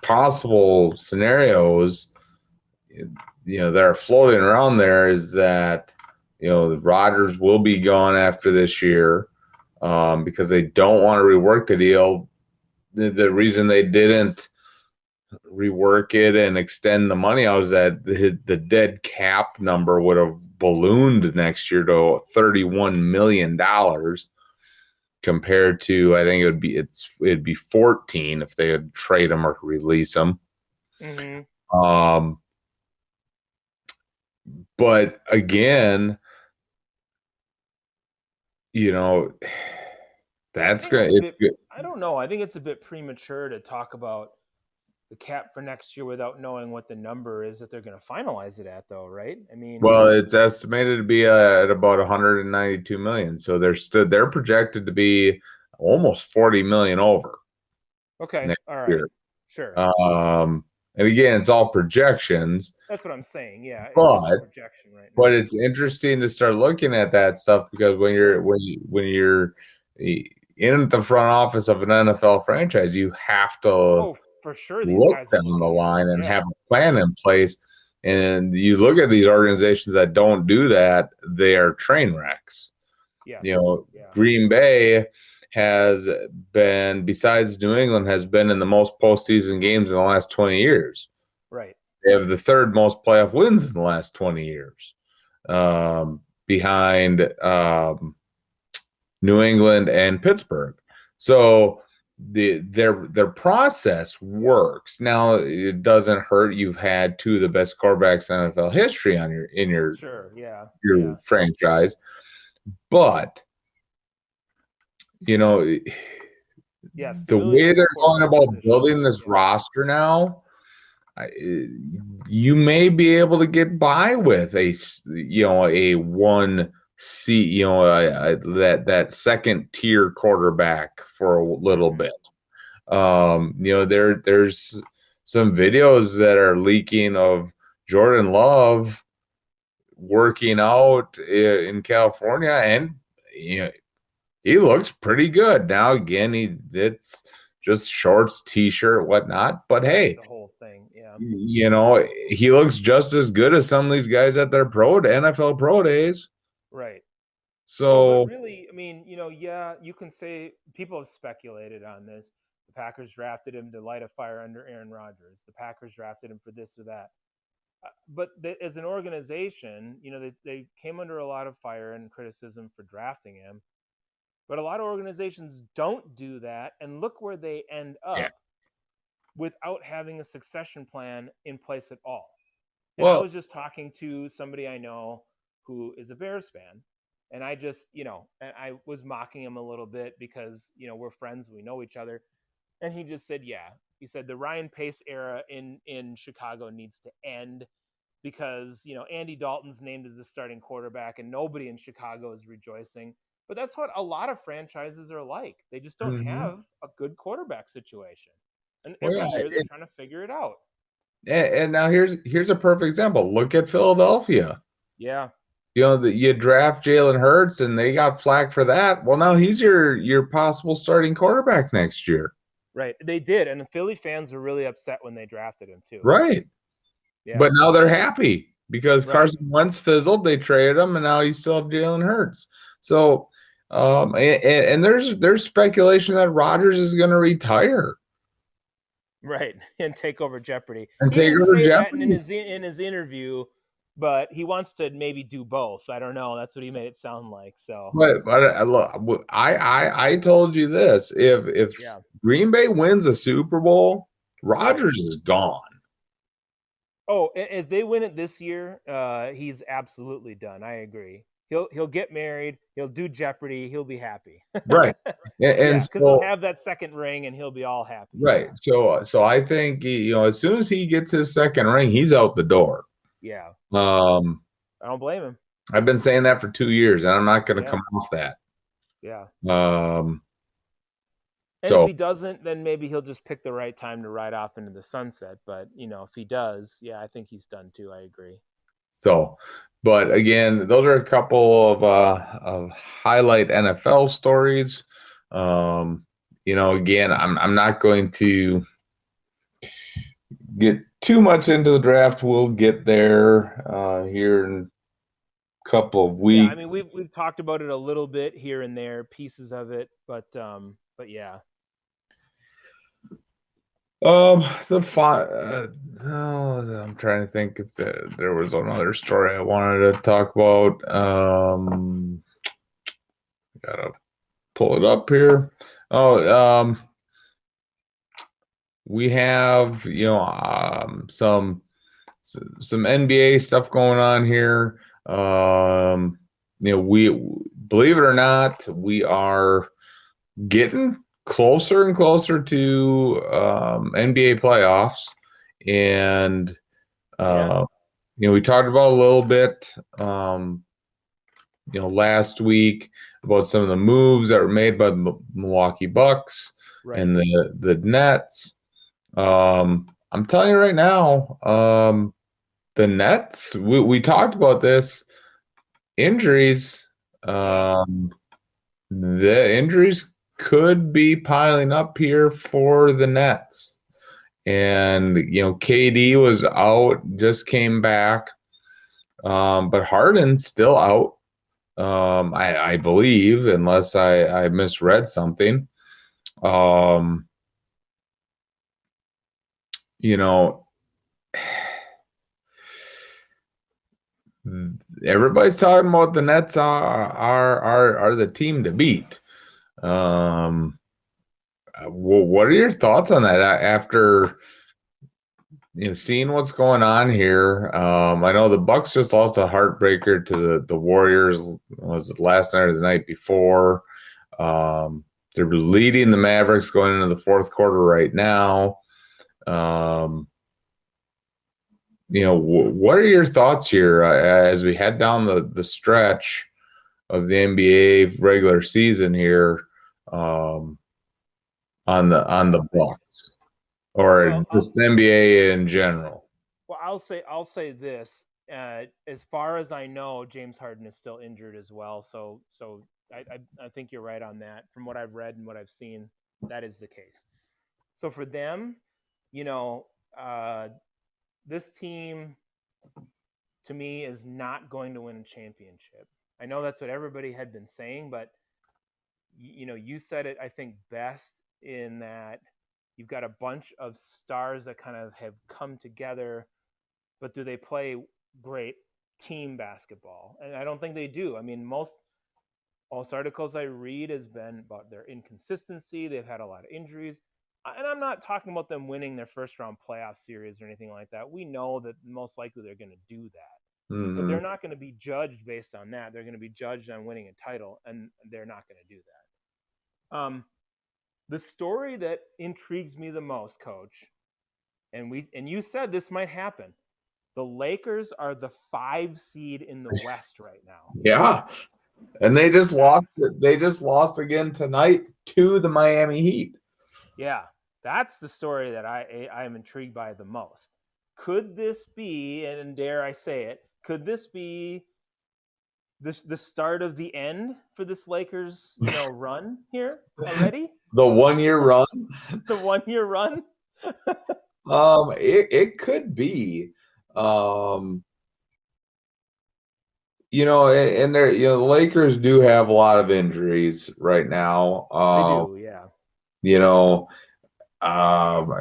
possible scenarios that are floating around there is that the Rodgers will be gone after this year because they don't want to rework the deal. The reason they didn't rework it and extend the money out is that the dead cap number would have ballooned next year to $31 million compared to I think it'd be 14 if they would trade him or release him. Mm-hmm. But again, that's it's good. I don't know. I think it's a bit premature to talk about the cap for next year without knowing what the number is that they're going to finalize it at, though, right? I mean, Well, it's estimated to be at about 192 million. So they're projected to be almost 40 million over okay, next all right, year. sure. And again, it's all projections, That's what I'm saying. Yeah, it's just a but projection right now. but it's interesting to start looking at that stuff because when you're in the front office of an NFL franchise, you have to Oh, for sure, these look guys are down the looking at line it. and Yeah. have a plan in place. And you look at these organizations that don't do that, they are train wrecks. Yes. Yeah. Yeah. Green Bay has been, besides New England, has been in the most postseason games in the last 20 years. Right. They have the third most playoff wins in the last 20 years, behind New England and Pittsburgh. So their process works. Now it doesn't hurt. You've had two of the best quarterbacks in NFL history on your Sure. Yeah. your franchise, but Yeah. the way they're going about building this Yeah. roster now, you may be able to get by with a one seat, that second tier quarterback for a little bit. There's some videos that are leaking of Jordan Love working out in California, and he looks pretty good. Now again, it's just shorts, t-shirt, whatnot. But hey, the whole thing. Yeah. He looks just as good as some of these guys at their NFL pro days. Right. So, but really, I mean, yeah, you can say people have speculated on this. The Packers drafted him to light a fire under Aaron Rodgers. The Packers drafted him for this or that. but as an organization, they came under a lot of fire and criticism for drafting him. But a lot of organizations don't do that, and look where they end Yeah. up without having a succession plan in place at all. And I Well, was just talking to somebody I know who is a Bears fan, and I just, and I was mocking him a little bit because, we're friends, we know each other, and he just said, yeah, he said the Ryan Pace era in Chicago needs to end because Andy Dalton's named as the starting quarterback and nobody in Chicago is rejoicing. But that's what a lot of franchises are like. They just don't mhm. have a good quarterback situation, and Well, every yeah, year they're trying to figure it out. and now here's a perfect example. Look at Philadelphia. Yeah, That you draft Jalen Hurts, and they got flack for that. Well, now he's your possible starting quarterback next year, right. They did, and the Philly fans were really upset when they drafted him too. right? Yeah, But now they're happy because right. Carson Wentz fizzled. They traded him, and now you still have Jalen Hurts. So, and there's speculation that Rodgers is going to retire Right, and take over Jeopardy. and He take didn't over say that in Jeopardy. his interview, but he wants to maybe do both. I don't know. That's what he made it sound like. So But look, I told you this: if yeah. Green Bay wins a Super Bowl, Right. Rodgers is gone. Oh, if they win it this year, he's absolutely done. I agree. He'll get married. He'll do Jeopardy. He'll be happy. Right. And Yeah, because he'll so have that second ring and he'll be all happy. right. Yeah. So I think as soon as he gets his second ring, he's out the door. Yeah. Um, I don't blame him. I've been saying that for 2 years, and I'm not going to Yeah. come off that. Yeah. Um, And if so he doesn't, then maybe he'll just pick the right time to ride off into the sunset. But if he does, yeah, I think he's done too. I agree. so, but again, those are a couple of highlight NFL stories. Again, I'm not going to get too much into the draft. We'll get there here in a couple of Yeah, I weeks. mean we've talked about it a little bit here and there, pieces of it, but yeah. The fun. I'm trying to think if there was another story I wanted to talk about. Gotta pull it up here. Oh, we have some NBA stuff going on here. We believe it or not, we are getting closer and closer to NBA playoffs, and Yeah. we talked about a little bit, last week about some of the moves that were made by the Milwaukee Bucks Right. and the Nets. I'm telling you right now, the Nets. We talked about this injuries. Yeah. The injuries could be piling up here for the Nets. And KD was out, just came back, but Harden's still out. I believe, unless I misread something. Um, you know, everybody's talking about the Nets are the team to beat. Well, what are your thoughts on that after seeing what's going on here? I know the Bucks just lost a heartbreaker to the Warriors. Was it last night or the night before? They're leading the Mavericks going into the fourth quarter right now. What are your thoughts here as we head down the stretch of the NBA regular season here, on the Bucks or Well, just NBA in general? I'll say this. As far as I know, James Harden is still injured as well. So I think you're right on that. From what I've read and what I've seen, that is the case. So for them, you know, uh, this team to me is not going to win a championship. I know that's what everybody had been saying, but you said it, I think, best in that you've got a bunch of stars that kind of have come together but do they play great team basketball? And I don't think they do. I mean, most articles I read has been about their inconsistency. They've had a lot of injuries. And I'm not talking about them winning their first round playoff series or anything like that. We know that most likely they're going to do that. But they're not going to be judged based on that. They're going to be judged on winning a title, and they're not going to do that. The story that intrigues me the most, Coach, and you said this might happen. The Lakers are the 5 seed in the West right now. Yeah. And they just lost. They just lost again tonight to the Miami Heat. Yeah, that's the story that I am intrigued by the most. Could this be, and dare I say it, could this be the start of the end for this Lakers, run here already? The 1 year run. The 1 year run. It could be. And there, the Lakers do have a lot of injuries right now. They do, yeah.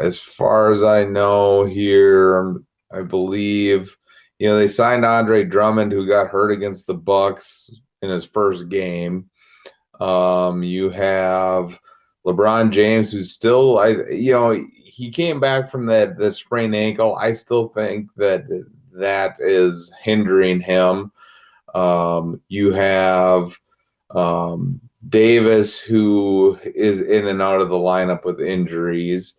As far as I know here, I believe, they signed Andre Drummond, who got hurt against the Bucks in his first game. You have LeBron James, who's still, he came back from the sprained ankle. I still think that is hindering him. You have Davis, who is in and out of the lineup with injuries.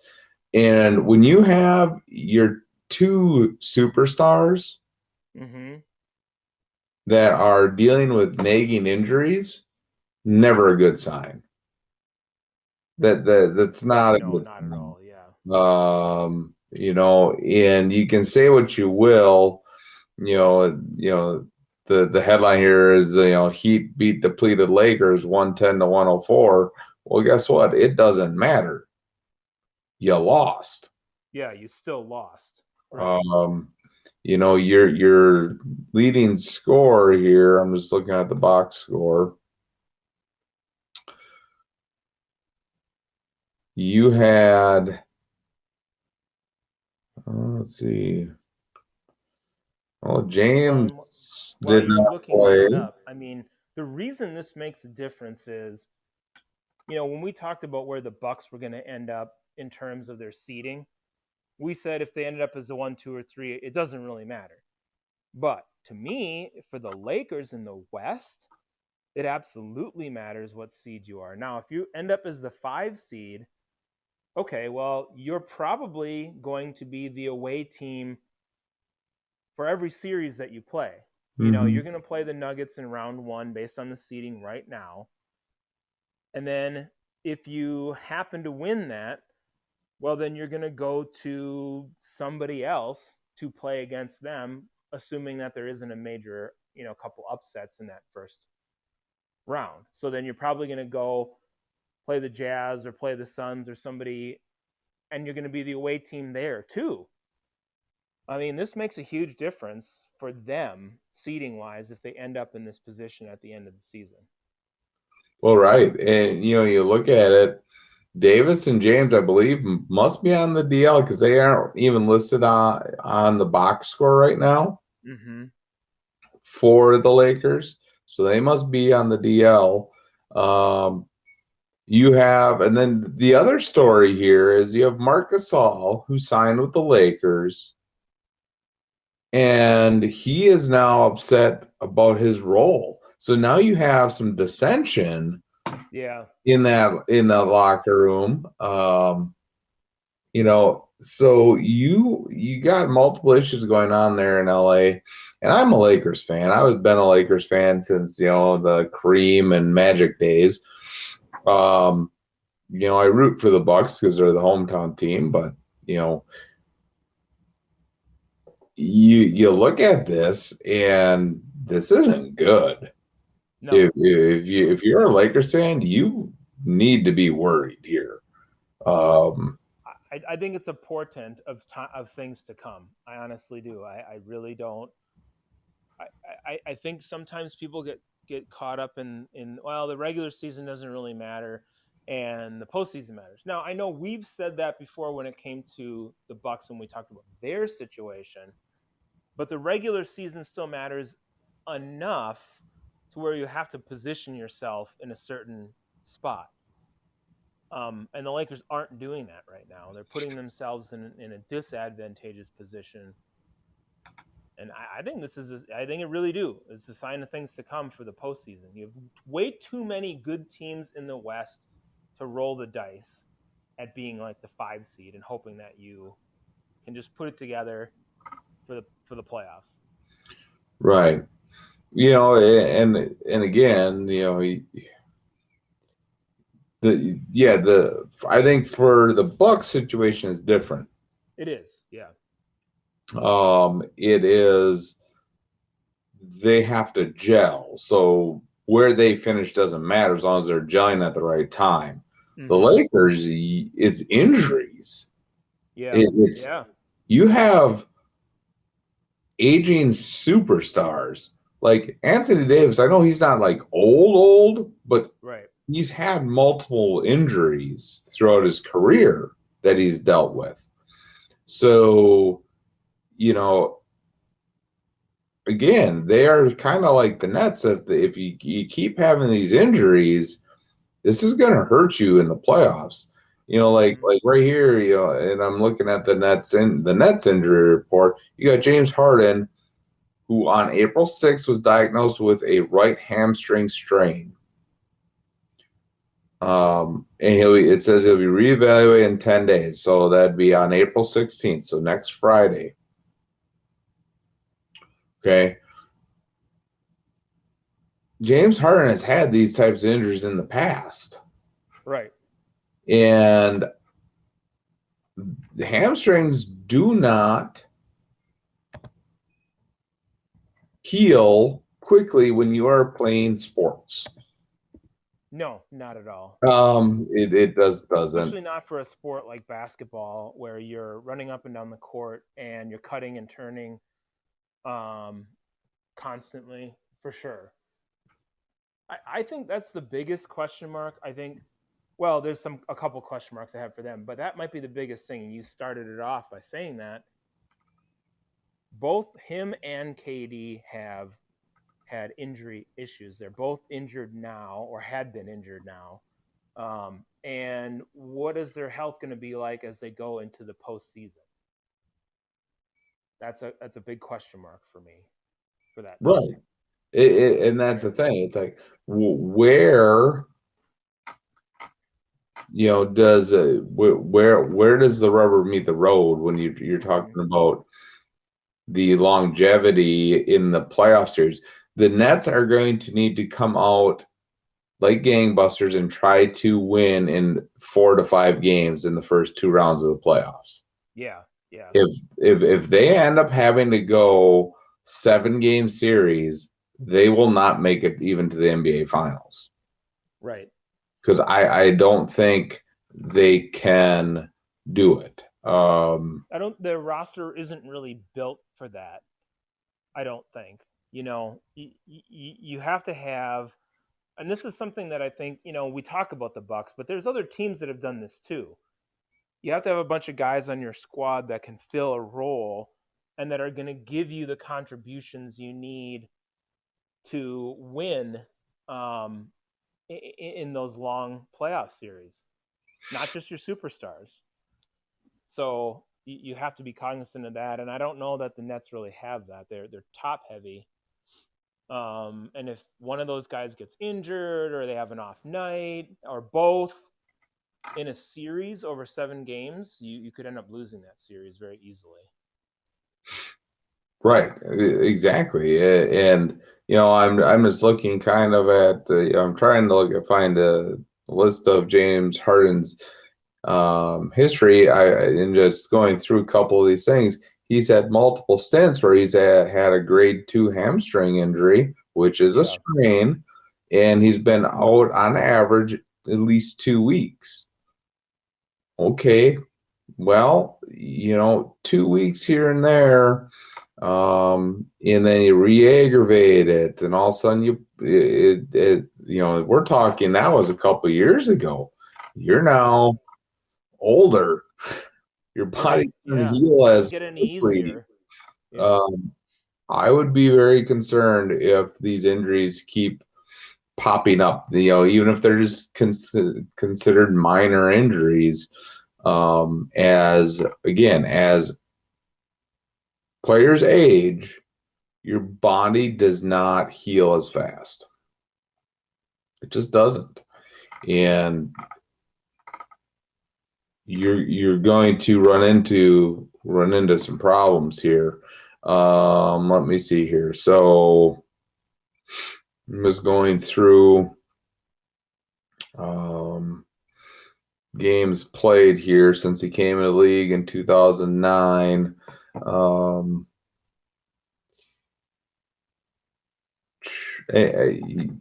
And when you have your 2 superstars that are dealing with nagging injuries, never a good sign. That's not a good not sign. at all, yeah. And you can say what you will, the headline here is, Heat beat depleted Lakers 110-104. Well, guess what? It doesn't matter. You lost. Yeah, you still lost. Right. Your leading score here, I'm just looking at the box score. You had, let's see. Well, James did not play. That up, I mean, the reason this makes a difference is, when we talked about where the Bucks were going to end up in terms of their seeding, we said if they ended up as a 1, 2, or 3, it doesn't really matter. But to me, for the Lakers in the West, it absolutely matters what seed you are. Now, if you end up as the 5 seed, okay, well, you're probably going to be the away team for every series that you play. You're going to play the Nuggets in round 1 based on the seeding right now. And then if you happen to win that, well, then you're going to go to somebody else to play against them, assuming that there isn't a major, couple upsets in that first round. So then you're probably going to go play the Jazz or play the Suns or somebody, and you're going to be the away team there too. I mean, this makes a huge difference for them seeding-wise if they end up in this position at the end of the season. Well, right. And, you look at it, Davis and James, I believe, must be on the DL because they aren't even listed on the box score right now for the Lakers. So they must be on the DL. You have, and then the other story here is you have Marc Gasol, who signed with the Lakers, and he is now upset about his role. So now you have some dissension in that locker room. So you got multiple issues going on there in LA. And I'm a Lakers fan. I've been a Lakers fan since, the Kareem and Magic days. I root for the Bucks because they're the hometown team, but you look at this and this isn't good. No. If you're a Lakers fan, you need to be worried here. I think it's a portent of things to come. I honestly do. I really don't. I think sometimes people get caught up in well, the regular season doesn't really matter and the postseason matters. Now, I know we've said that before when it came to the Bucks when we talked about their situation. but the regular season still matters enough to where you have to position yourself in a certain spot. And the Lakers aren't doing that right now. They're putting themselves in a disadvantageous position. And I think I think it really do. It's a sign of things to come for the postseason. You have way too many good teams in the West to roll the dice at being like the 5 seed and hoping that you can just put it together for the playoffs. Right. And again, I think for the Bucks situation is different. It is, yeah. It is, they have to gel. So where they finish doesn't matter as long as they're gelling at the right time. Mm-hmm. The Lakers, it's injuries. Yeah. It's you have aging superstars like Anthony Davis. I know he's not like old, but he's had multiple injuries throughout his career that he's dealt with. So, again, they are kind of like the Nets. If you keep having these injuries, this is going to hurt you in the playoffs. Like right here, and I'm looking at the Nets injury report. You got James Harden, who on April 6th was diagnosed with a right hamstring strain. And it says he'll be reevaluated in 10 days. So that'd be on April 16th. So next Friday. Okay. James Harden has had these types of injuries in the past. Right. And the hamstrings do not heal quickly when you are playing sports. No, not at all. It doesn't. Especially not for a sport like basketball where you're running up and down the court and you're cutting and turning constantly, for sure. I think that's the biggest question mark. I think, well, there's a couple question marks I have for them, but that might be the biggest thing. And you started it off by saying that both him and KD have had injury issues. They're both injured now or had been injured now. And what is their health going to be like as they go into the postseason? That's a big question mark for me for that. Right. And that's the thing. It's like, where, does where does the rubber meet the road when you're talking about the longevity in the playoff series? The Nets are going to need to come out like gangbusters and try to win in 4 to 5 games in the first 2 rounds of the playoffs. Yeah. If they end up having to go 7-game series, they will not make it even to the NBA Finals. Right. Because I don't think they can do it. Their roster isn't really built for that. I don't think. You have to have, and this is something that I think, we talk about the Bucks, but there's other teams that have done this too. You have to have a bunch of guys on your squad that can fill a role and that are going to give you the contributions you need to win in those long playoff series, not just your superstars. So you have to be cognizant of that. And I don't know that the Nets really have that. They're top heavy. And if one of those guys gets injured or they have an off night or both in a series over 7 games, you could end up losing that series very easily. Right, exactly. And I'm just looking kind of at I'm trying to find a list of James Harden's history. And just going through a couple of these things, he's had multiple stints where he's had a grade 2 hamstring injury, which is a strain, and he's been out on average at least 2 weeks. Okay, well, 2 weeks here and there, and then you re-aggravate it, and all of a sudden we're talking that was a couple of years ago. You're now older. Your body doesn't heal as get any quickly. easier. Yeah. I would be very concerned if these injuries keep popping up. Even if they're just considered minor injuries. As players age, your body does not heal as fast. It just doesn't, and you're going to run into some problems here. Let me see here. So I was going through games played here since he came in the league in 2009.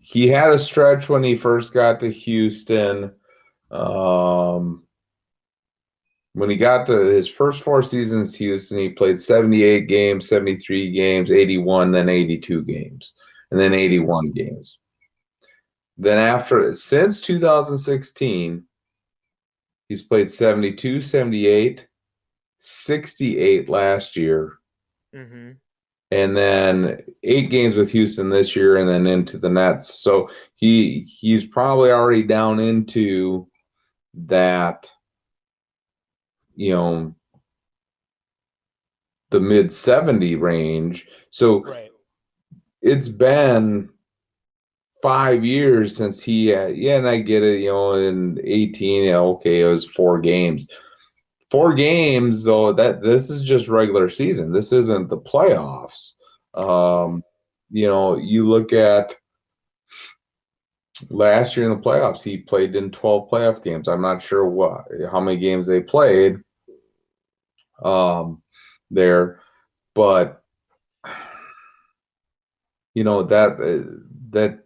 He had a stretch when he first got to Houston. When he got to his first 4 seasons, Houston, he played 78 games, 73 games, 81, then 82 games, and then 81 games. Then since 2016, he's played 72, 78, 68 last year, Mm-hmm. and then 8 games with Houston this year, and then into the Nets. So he's probably already down into that, the mid 70 range. So Right. it's been 5 years since and I get it, in 18, okay, it was 4 games. 4 games, though, that this is just regular season. This isn't the playoffs. You look at last year in the playoffs, he played in 12 playoff games. I'm not sure how many games they played there, but that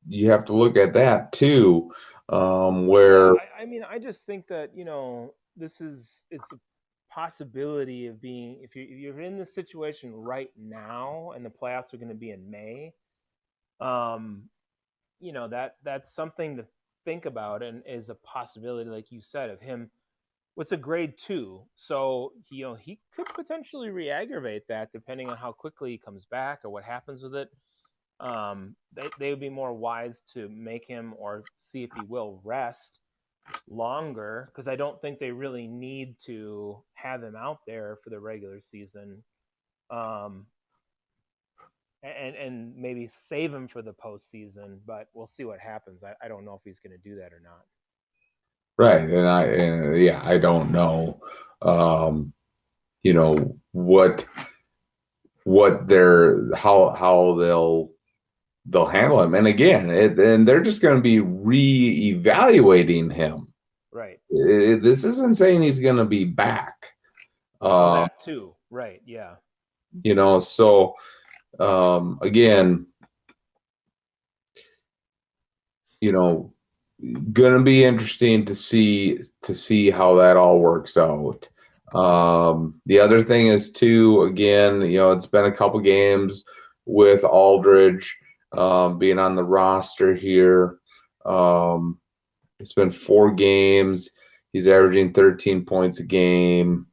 you have to look at that too, where I mean, I just think that it's a possibility of being if you're in this situation right now and the playoffs are going to be in May. um that's something to think about and is a possibility, like you said, of him. What's a grade 2, so he could potentially re-aggravate that depending on how quickly he comes back or what happens with it. They would be more wise to make him, or see if he will rest longer, because I don't think they really need to have him out there for the regular season. Um, and maybe save him for the postseason, but we'll see what happens. I don't know if he's going to do that or not. right, I don't know, what they're how they'll handle him. And again, and they're just going to be re-evaluating him. Right. This isn't saying he's going to be back. Well, that too. Right. Yeah. So again, going to be interesting to see how that all works out. The other thing is too, again, it's been a couple games with Aldridge being on the roster here. It's been 4 games. He's averaging 13 points a game,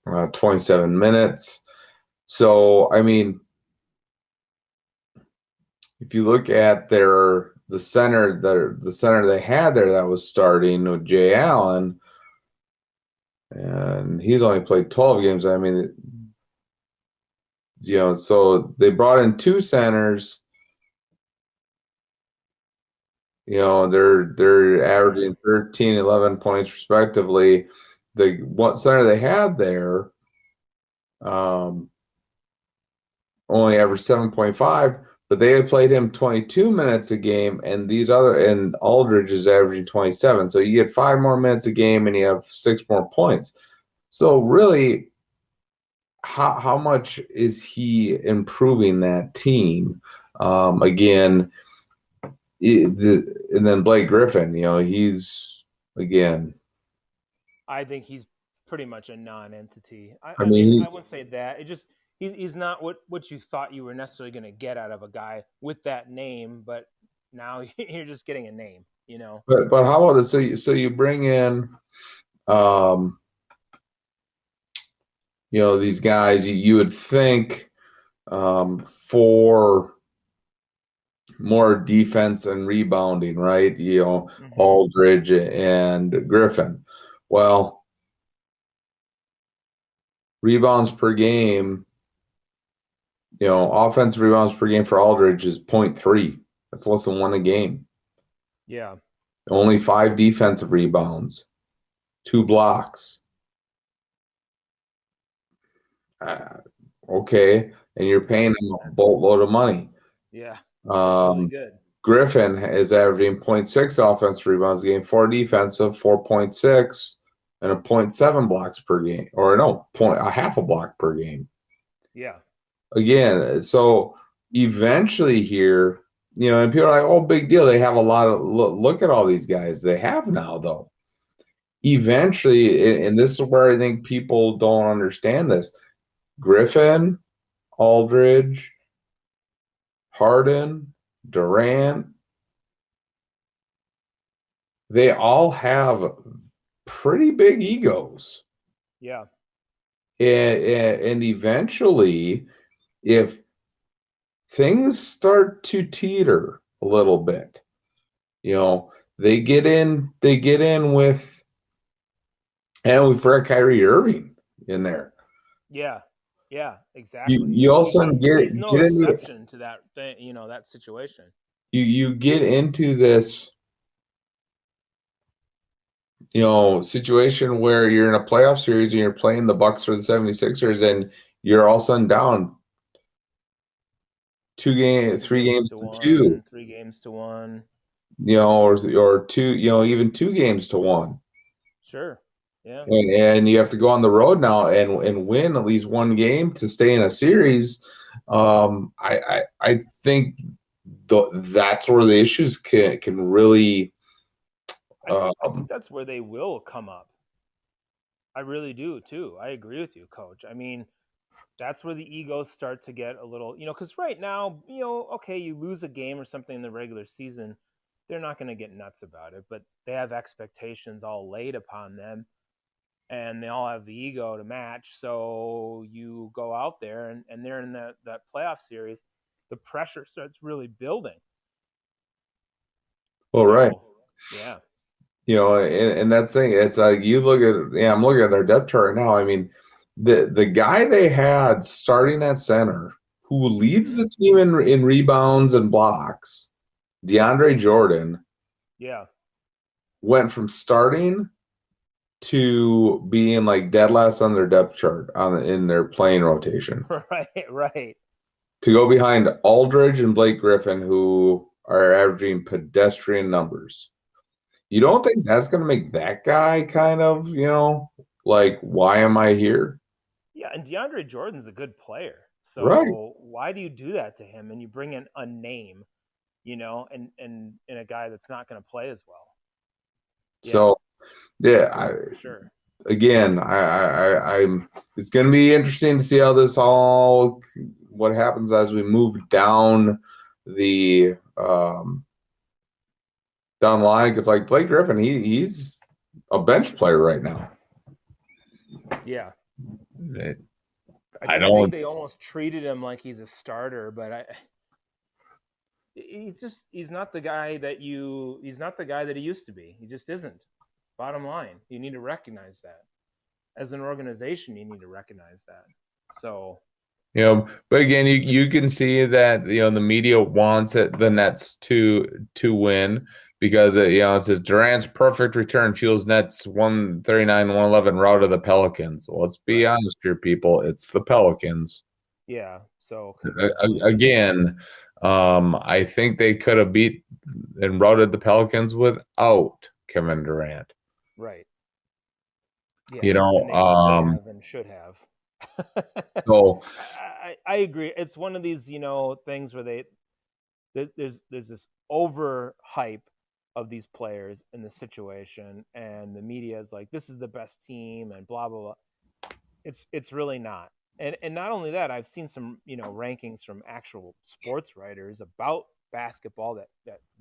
27 minutes. So, I mean, if you look at the center they had there that was starting with Jay Allen, and he's only played 12 games. I mean, so they brought in 2 centers. They're averaging 13, 11 points respectively. The one center they had there only averaged 7.5, but they had played him 22 minutes a game, and Aldridge is averaging 27. So you get 5 more minutes a game and you have 6 more points. So really, how much is he improving that team? Again, and then Blake Griffin, he's again. I think he's pretty much a non-entity. I I mean, mean, I wouldn't say that. It just he's not what you thought you were necessarily going to get out of a guy with that name, but now you're just getting a name. but how about this? So you bring in, um, these guys. You would think for more defense and rebounding, right? Aldridge and Griffin. Well, rebounds per game, offensive rebounds per game for Aldridge is 0.3. That's less than one a game. Yeah. Only 5 defensive rebounds, 2 blocks. Okay, and you're paying him a boatload of money. Yeah, that's really good. Griffin is averaging 0.6 offensive rebounds a game, 4 defensive, 4.6, and a 0.7 blocks per game, or no, a half a block per game. Yeah. Again, so eventually here, and people are like, oh, big deal. They have a lot of look at all these guys they have now, though. Eventually, and this is where I think people don't understand this. Griffin, Aldridge, Harden, Durant, they all have pretty big egos. Yeah. And eventually, if things start to teeter a little bit, they get in with, and we forgot Kyrie Irving in there. Yeah. Yeah, exactly. You also he's no exception to that thing, that situation. You get into this situation where you're in a playoff series and you're playing the Bucks or the 76ers and you're all of a sudden down 3 games to 2, 3 games to 1, or 2, even 2 games to 1. Sure. Yeah. And you have to go on the road now and win at least 1 game to stay in a series. I think that's where the issues can really. I think that's where they will come up. I really do too. I agree with you, Coach. I mean, that's where the egos start to get a little, because right now, okay, you lose a game or something in the regular season, they're not going to get nuts about it, but they have expectations all laid upon them, and they all have the ego to match. So you go out there and they're in that playoff series, the pressure starts really building. Well, right. Yeah. And that thing, it's like you look at, I'm looking at their depth chart now. I mean, the guy they had starting at center who leads the team in rebounds and blocks, DeAndre Jordan, Yeah, went from starting to being like dead last on their depth chart in their playing rotation. right. To go behind Aldridge and Blake Griffin, who are averaging pedestrian numbers. You don't think that's going to make that guy kind of, like, why am I here? Yeah, and DeAndre Jordan's a good player. So Right. why do you do that to him and you bring in a name, and a guy that's not going to play as well? So, yeah, For sure. Again, I'm. It's going to be interesting to see how what happens as we move down the down the line. Because like Blake Griffin, he's a bench player right now. Yeah. I think they almost treated him like he's a starter, but he's not the guy that he used to be. He just isn't. Bottom line, you need to recognize that. As an organization, you need to recognize that. So, but again, you can see that the media wants the Nets to win because it says Durant's perfect return fuels Nets 139-111 rout of the Pelicans. Well, let's be honest here, people. It's the Pelicans. Yeah. So again, I think they could have beat and routed the Pelicans without Kevin Durant. Right. Yeah. And they could have and should have. So I agree. It's one of these, things where there's this over hype of these players in the situation, and the media is like, this is the best team and blah blah blah. It's really not. And not only that, I've seen some rankings from actual sports writers about basketball that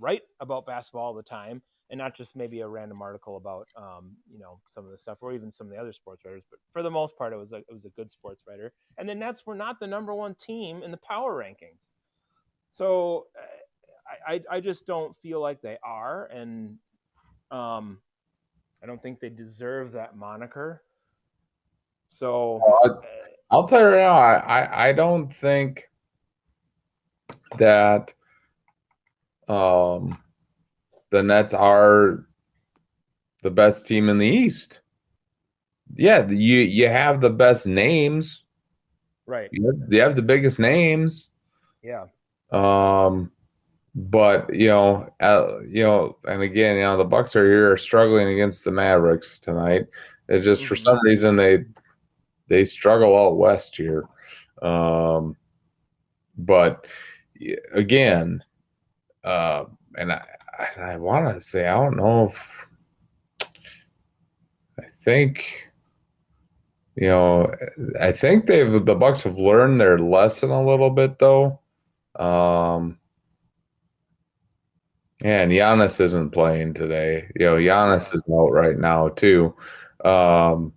write about basketball all the time, and not just maybe a random article about some of the stuff, or even some of the other sports writers. But for the most part, it was a good sports writer. And the Nets were not the number one team in the power rankings, so I just don't feel like they are, and I don't think they deserve that moniker. So I'll tell you right now, I don't think that the Nets are the best team in the East. Yeah, you have the best names. right, You have the biggest names. yeah, But and again, the Bucks are struggling against the Mavericks tonight. It's just for some reason they struggle out west here. But again, and I want to say, I don't know if I think I think the Bucks have learned their lesson a little bit though. And Giannis isn't playing today. Giannis is out right now too. And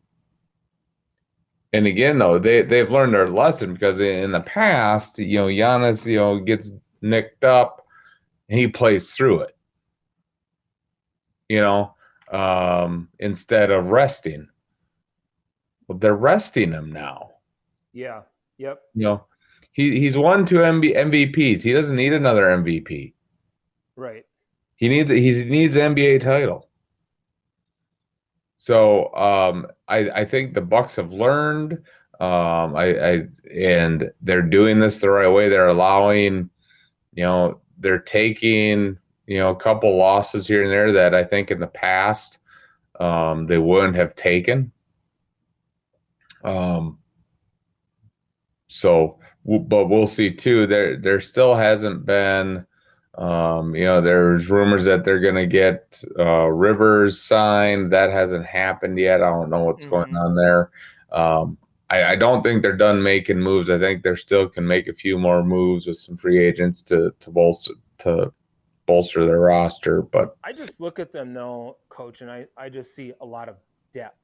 again, though, they've learned their lesson, because in the past, Giannis, gets nicked up and he plays through it, instead of resting. Well, they're resting him now. yeah, yep. He's won 2 MVPs. He doesn't need another MVP. Right. He needs an NBA title. So I think the Bucks have learned. And they're doing this the right way. They're allowing, they're taking, a couple losses here and there that I think in the past they wouldn't have taken. But we'll see too. There still hasn't been. There's rumors that they're going to get Rivers signed. That hasn't happened yet. I don't know what's going on there. I don't think they're done making moves. I think they still can make a few more moves with some free agents to bolster their roster. But I just look at them though, Coach, and I just see a lot of depth.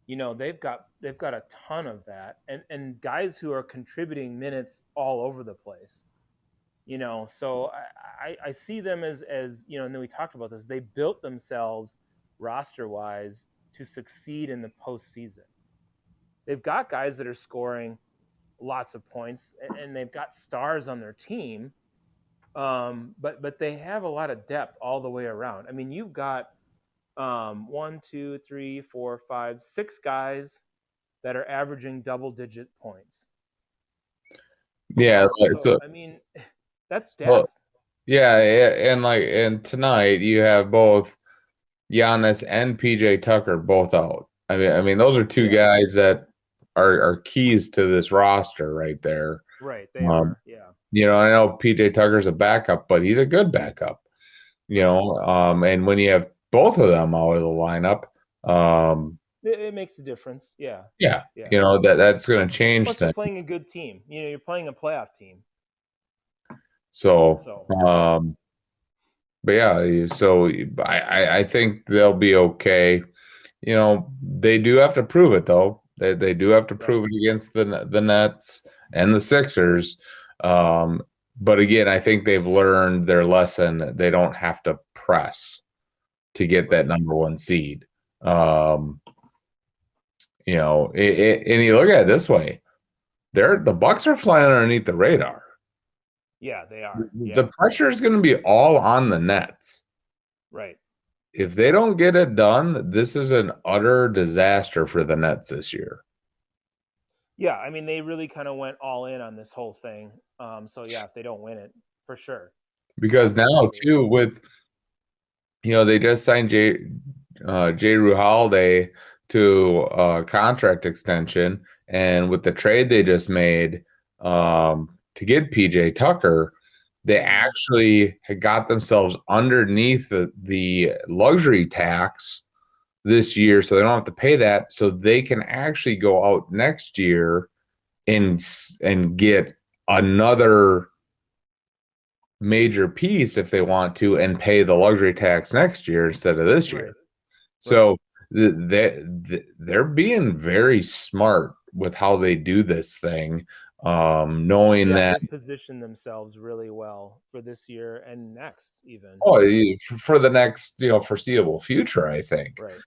They've got a ton of that, and guys who are contributing minutes all over the place. So I see them as and then we talked about this. They built themselves roster wise to succeed in the postseason. They've got guys that are scoring lots of points, and they've got stars on their team. But they have a lot of depth all the way around. I mean, you've got 1, 2, 3, 4, 5, 6 guys that are averaging double-digit points. Yeah, so I mean, that's depth. Well, yeah, and tonight you have both Giannis and PJ Tucker both out. I mean those are two guys that are keys to this roster right there. Right, they are. Yeah. I know PJ Tucker's a backup, but he's a good backup. And when you have both of them out of the lineup, it makes a difference. Yeah. Yeah. That's going to change Plus, things. you're playing a good team. You're playing a playoff team. So but yeah, so I think they'll be okay. They do have to prove it though. They do have to prove it against the Nets and the Sixers. But again, I think they've learned their lesson. They don't have to press to get that number one seed. And you look at it this way, the Bucks are flying underneath the radar. Yeah, they are. The pressure is going to be all on the Nets. Right. If they don't get it done, this is an utter disaster for the Nets this year. Yeah, I mean, they really kind of went all in on this whole thing. So yeah, if they don't win it, for sure. Because now too, with they just signed Jrue Holiday to a contract extension, and with the trade they just made to get PJ Tucker, they actually had got themselves underneath the luxury tax this year, so they don't have to pay that, so they can actually go out next year and get another major piece if they want to and pay the luxury tax next year instead of this year. Right. So they're being very smart with how they do this thing, knowing that they position themselves really well for this year and next, even. for the next foreseeable future, I think. Right.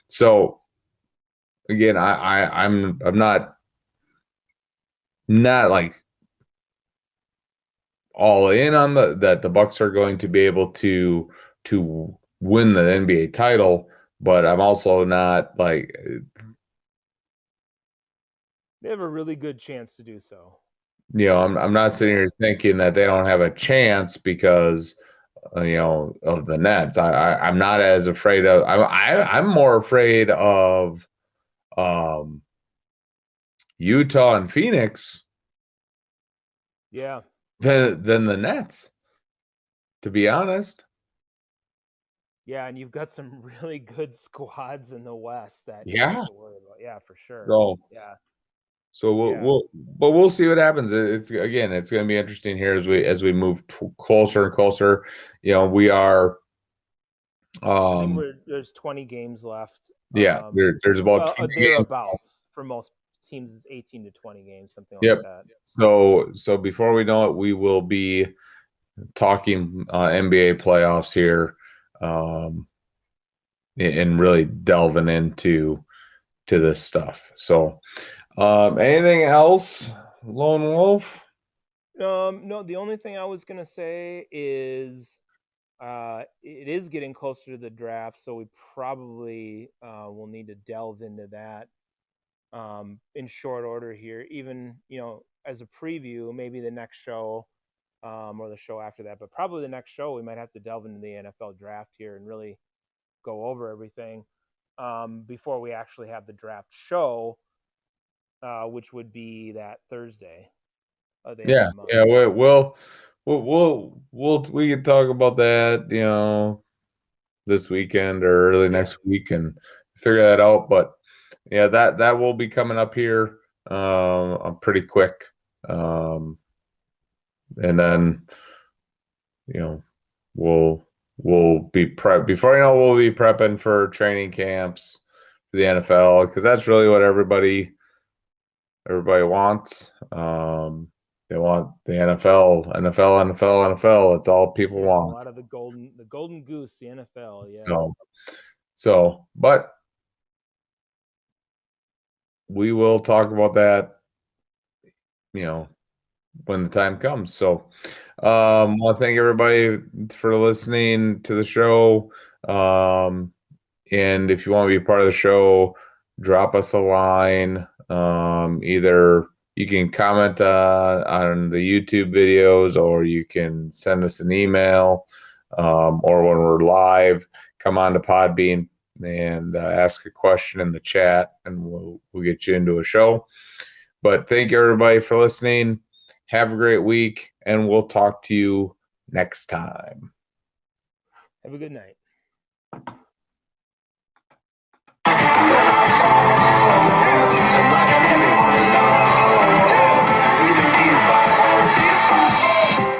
So again, I'm not like all in on that the Bucks are going to be able to win the NBA title, but I'm also not like They have a really good chance to do so. I'm not sitting here thinking that they don't have a chance because of the Nets. I'm not as afraid of. I'm more afraid of Utah and Phoenix. Yeah. Than the Nets, to be honest. Yeah, and you've got some really good squads in the West that you Yeah. have to worry about. Yeah, for sure. So yeah. So we'll see what happens. It's going to be interesting here as we move closer and closer. We are. I think there's 20 games left. There's about 20 games. Thereabouts. For most teams, it's 18 to 20 games, something like that. So before we know it, we will be talking NBA playoffs here, and really delving into this stuff. So, anything else, Lone Wolf? No, the only thing I was gonna say is it is getting closer to the draft, so we probably will need to delve into that in short order here. Even as a preview, maybe the next show or the show after that, but probably the next show we might have to delve into the NFL draft here and really go over everything before we actually have the draft show, which would be that Thursday. We can talk about that, this weekend or early next week and figure that out. But yeah, that will be coming up here pretty quick. And then we'll be we'll be prepping for training camps for the NFL, because that's really what everybody wants. They want the NFL. It's all people want. A lot of the golden goose, the NFL. Yeah. But we will talk about that, when the time comes. So, I want to thank everybody for listening to the show. And if you want to be part of the show, drop us a line. Either you can comment on the YouTube videos, or you can send us an email, or when we're live, come on to Podbean and ask a question in the chat, and we'll get you into a show. But thank you, everybody, for listening. Have a great week, and we'll talk to you next time. Have a good night.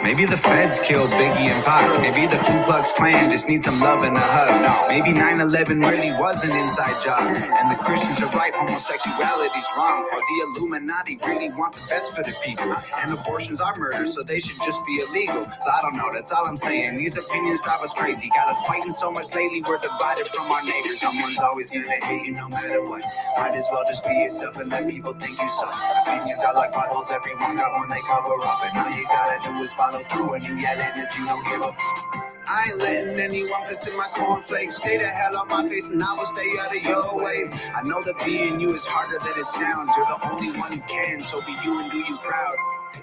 Maybe the feds killed Biggie and Pac. Maybe the Ku Klux Klan just needs some love and a hug. Maybe 9/11 really was an inside job, and the Christians are right, homosexuality's wrong. Or the Illuminati really want the best for the people, and abortions are murder, so they should just be illegal. So I don't know, that's all I'm saying. These opinions drive us crazy. Got us fighting so much lately, we're divided from our neighbors. Someone's always gonna hate you no matter what. Might as well just be yourself and let people think you suck. Opinions are like bottles, everyone got one they cover up, and all you gotta do is follow through when you yelling that you don't give up. I ain't letting anyone piss in my cornflakes. Stay the hell on my face and I will stay out of your way. I know that being you is harder than it sounds. You're the only one who can, so be you and do you proud.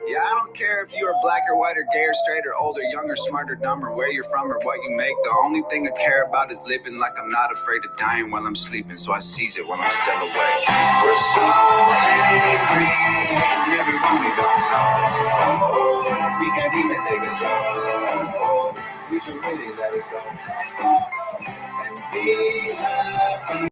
Yeah, I don't care if you're black or white or gay or straight or old or young or smart or dumb or where you're from or what you make. The only thing I care about is living like I'm not afraid of dying while I'm sleeping, so I seize it while I'm still awake. We're so angry, hating everyone we don't know. We can't even take a joke. We should really let it go and be happy.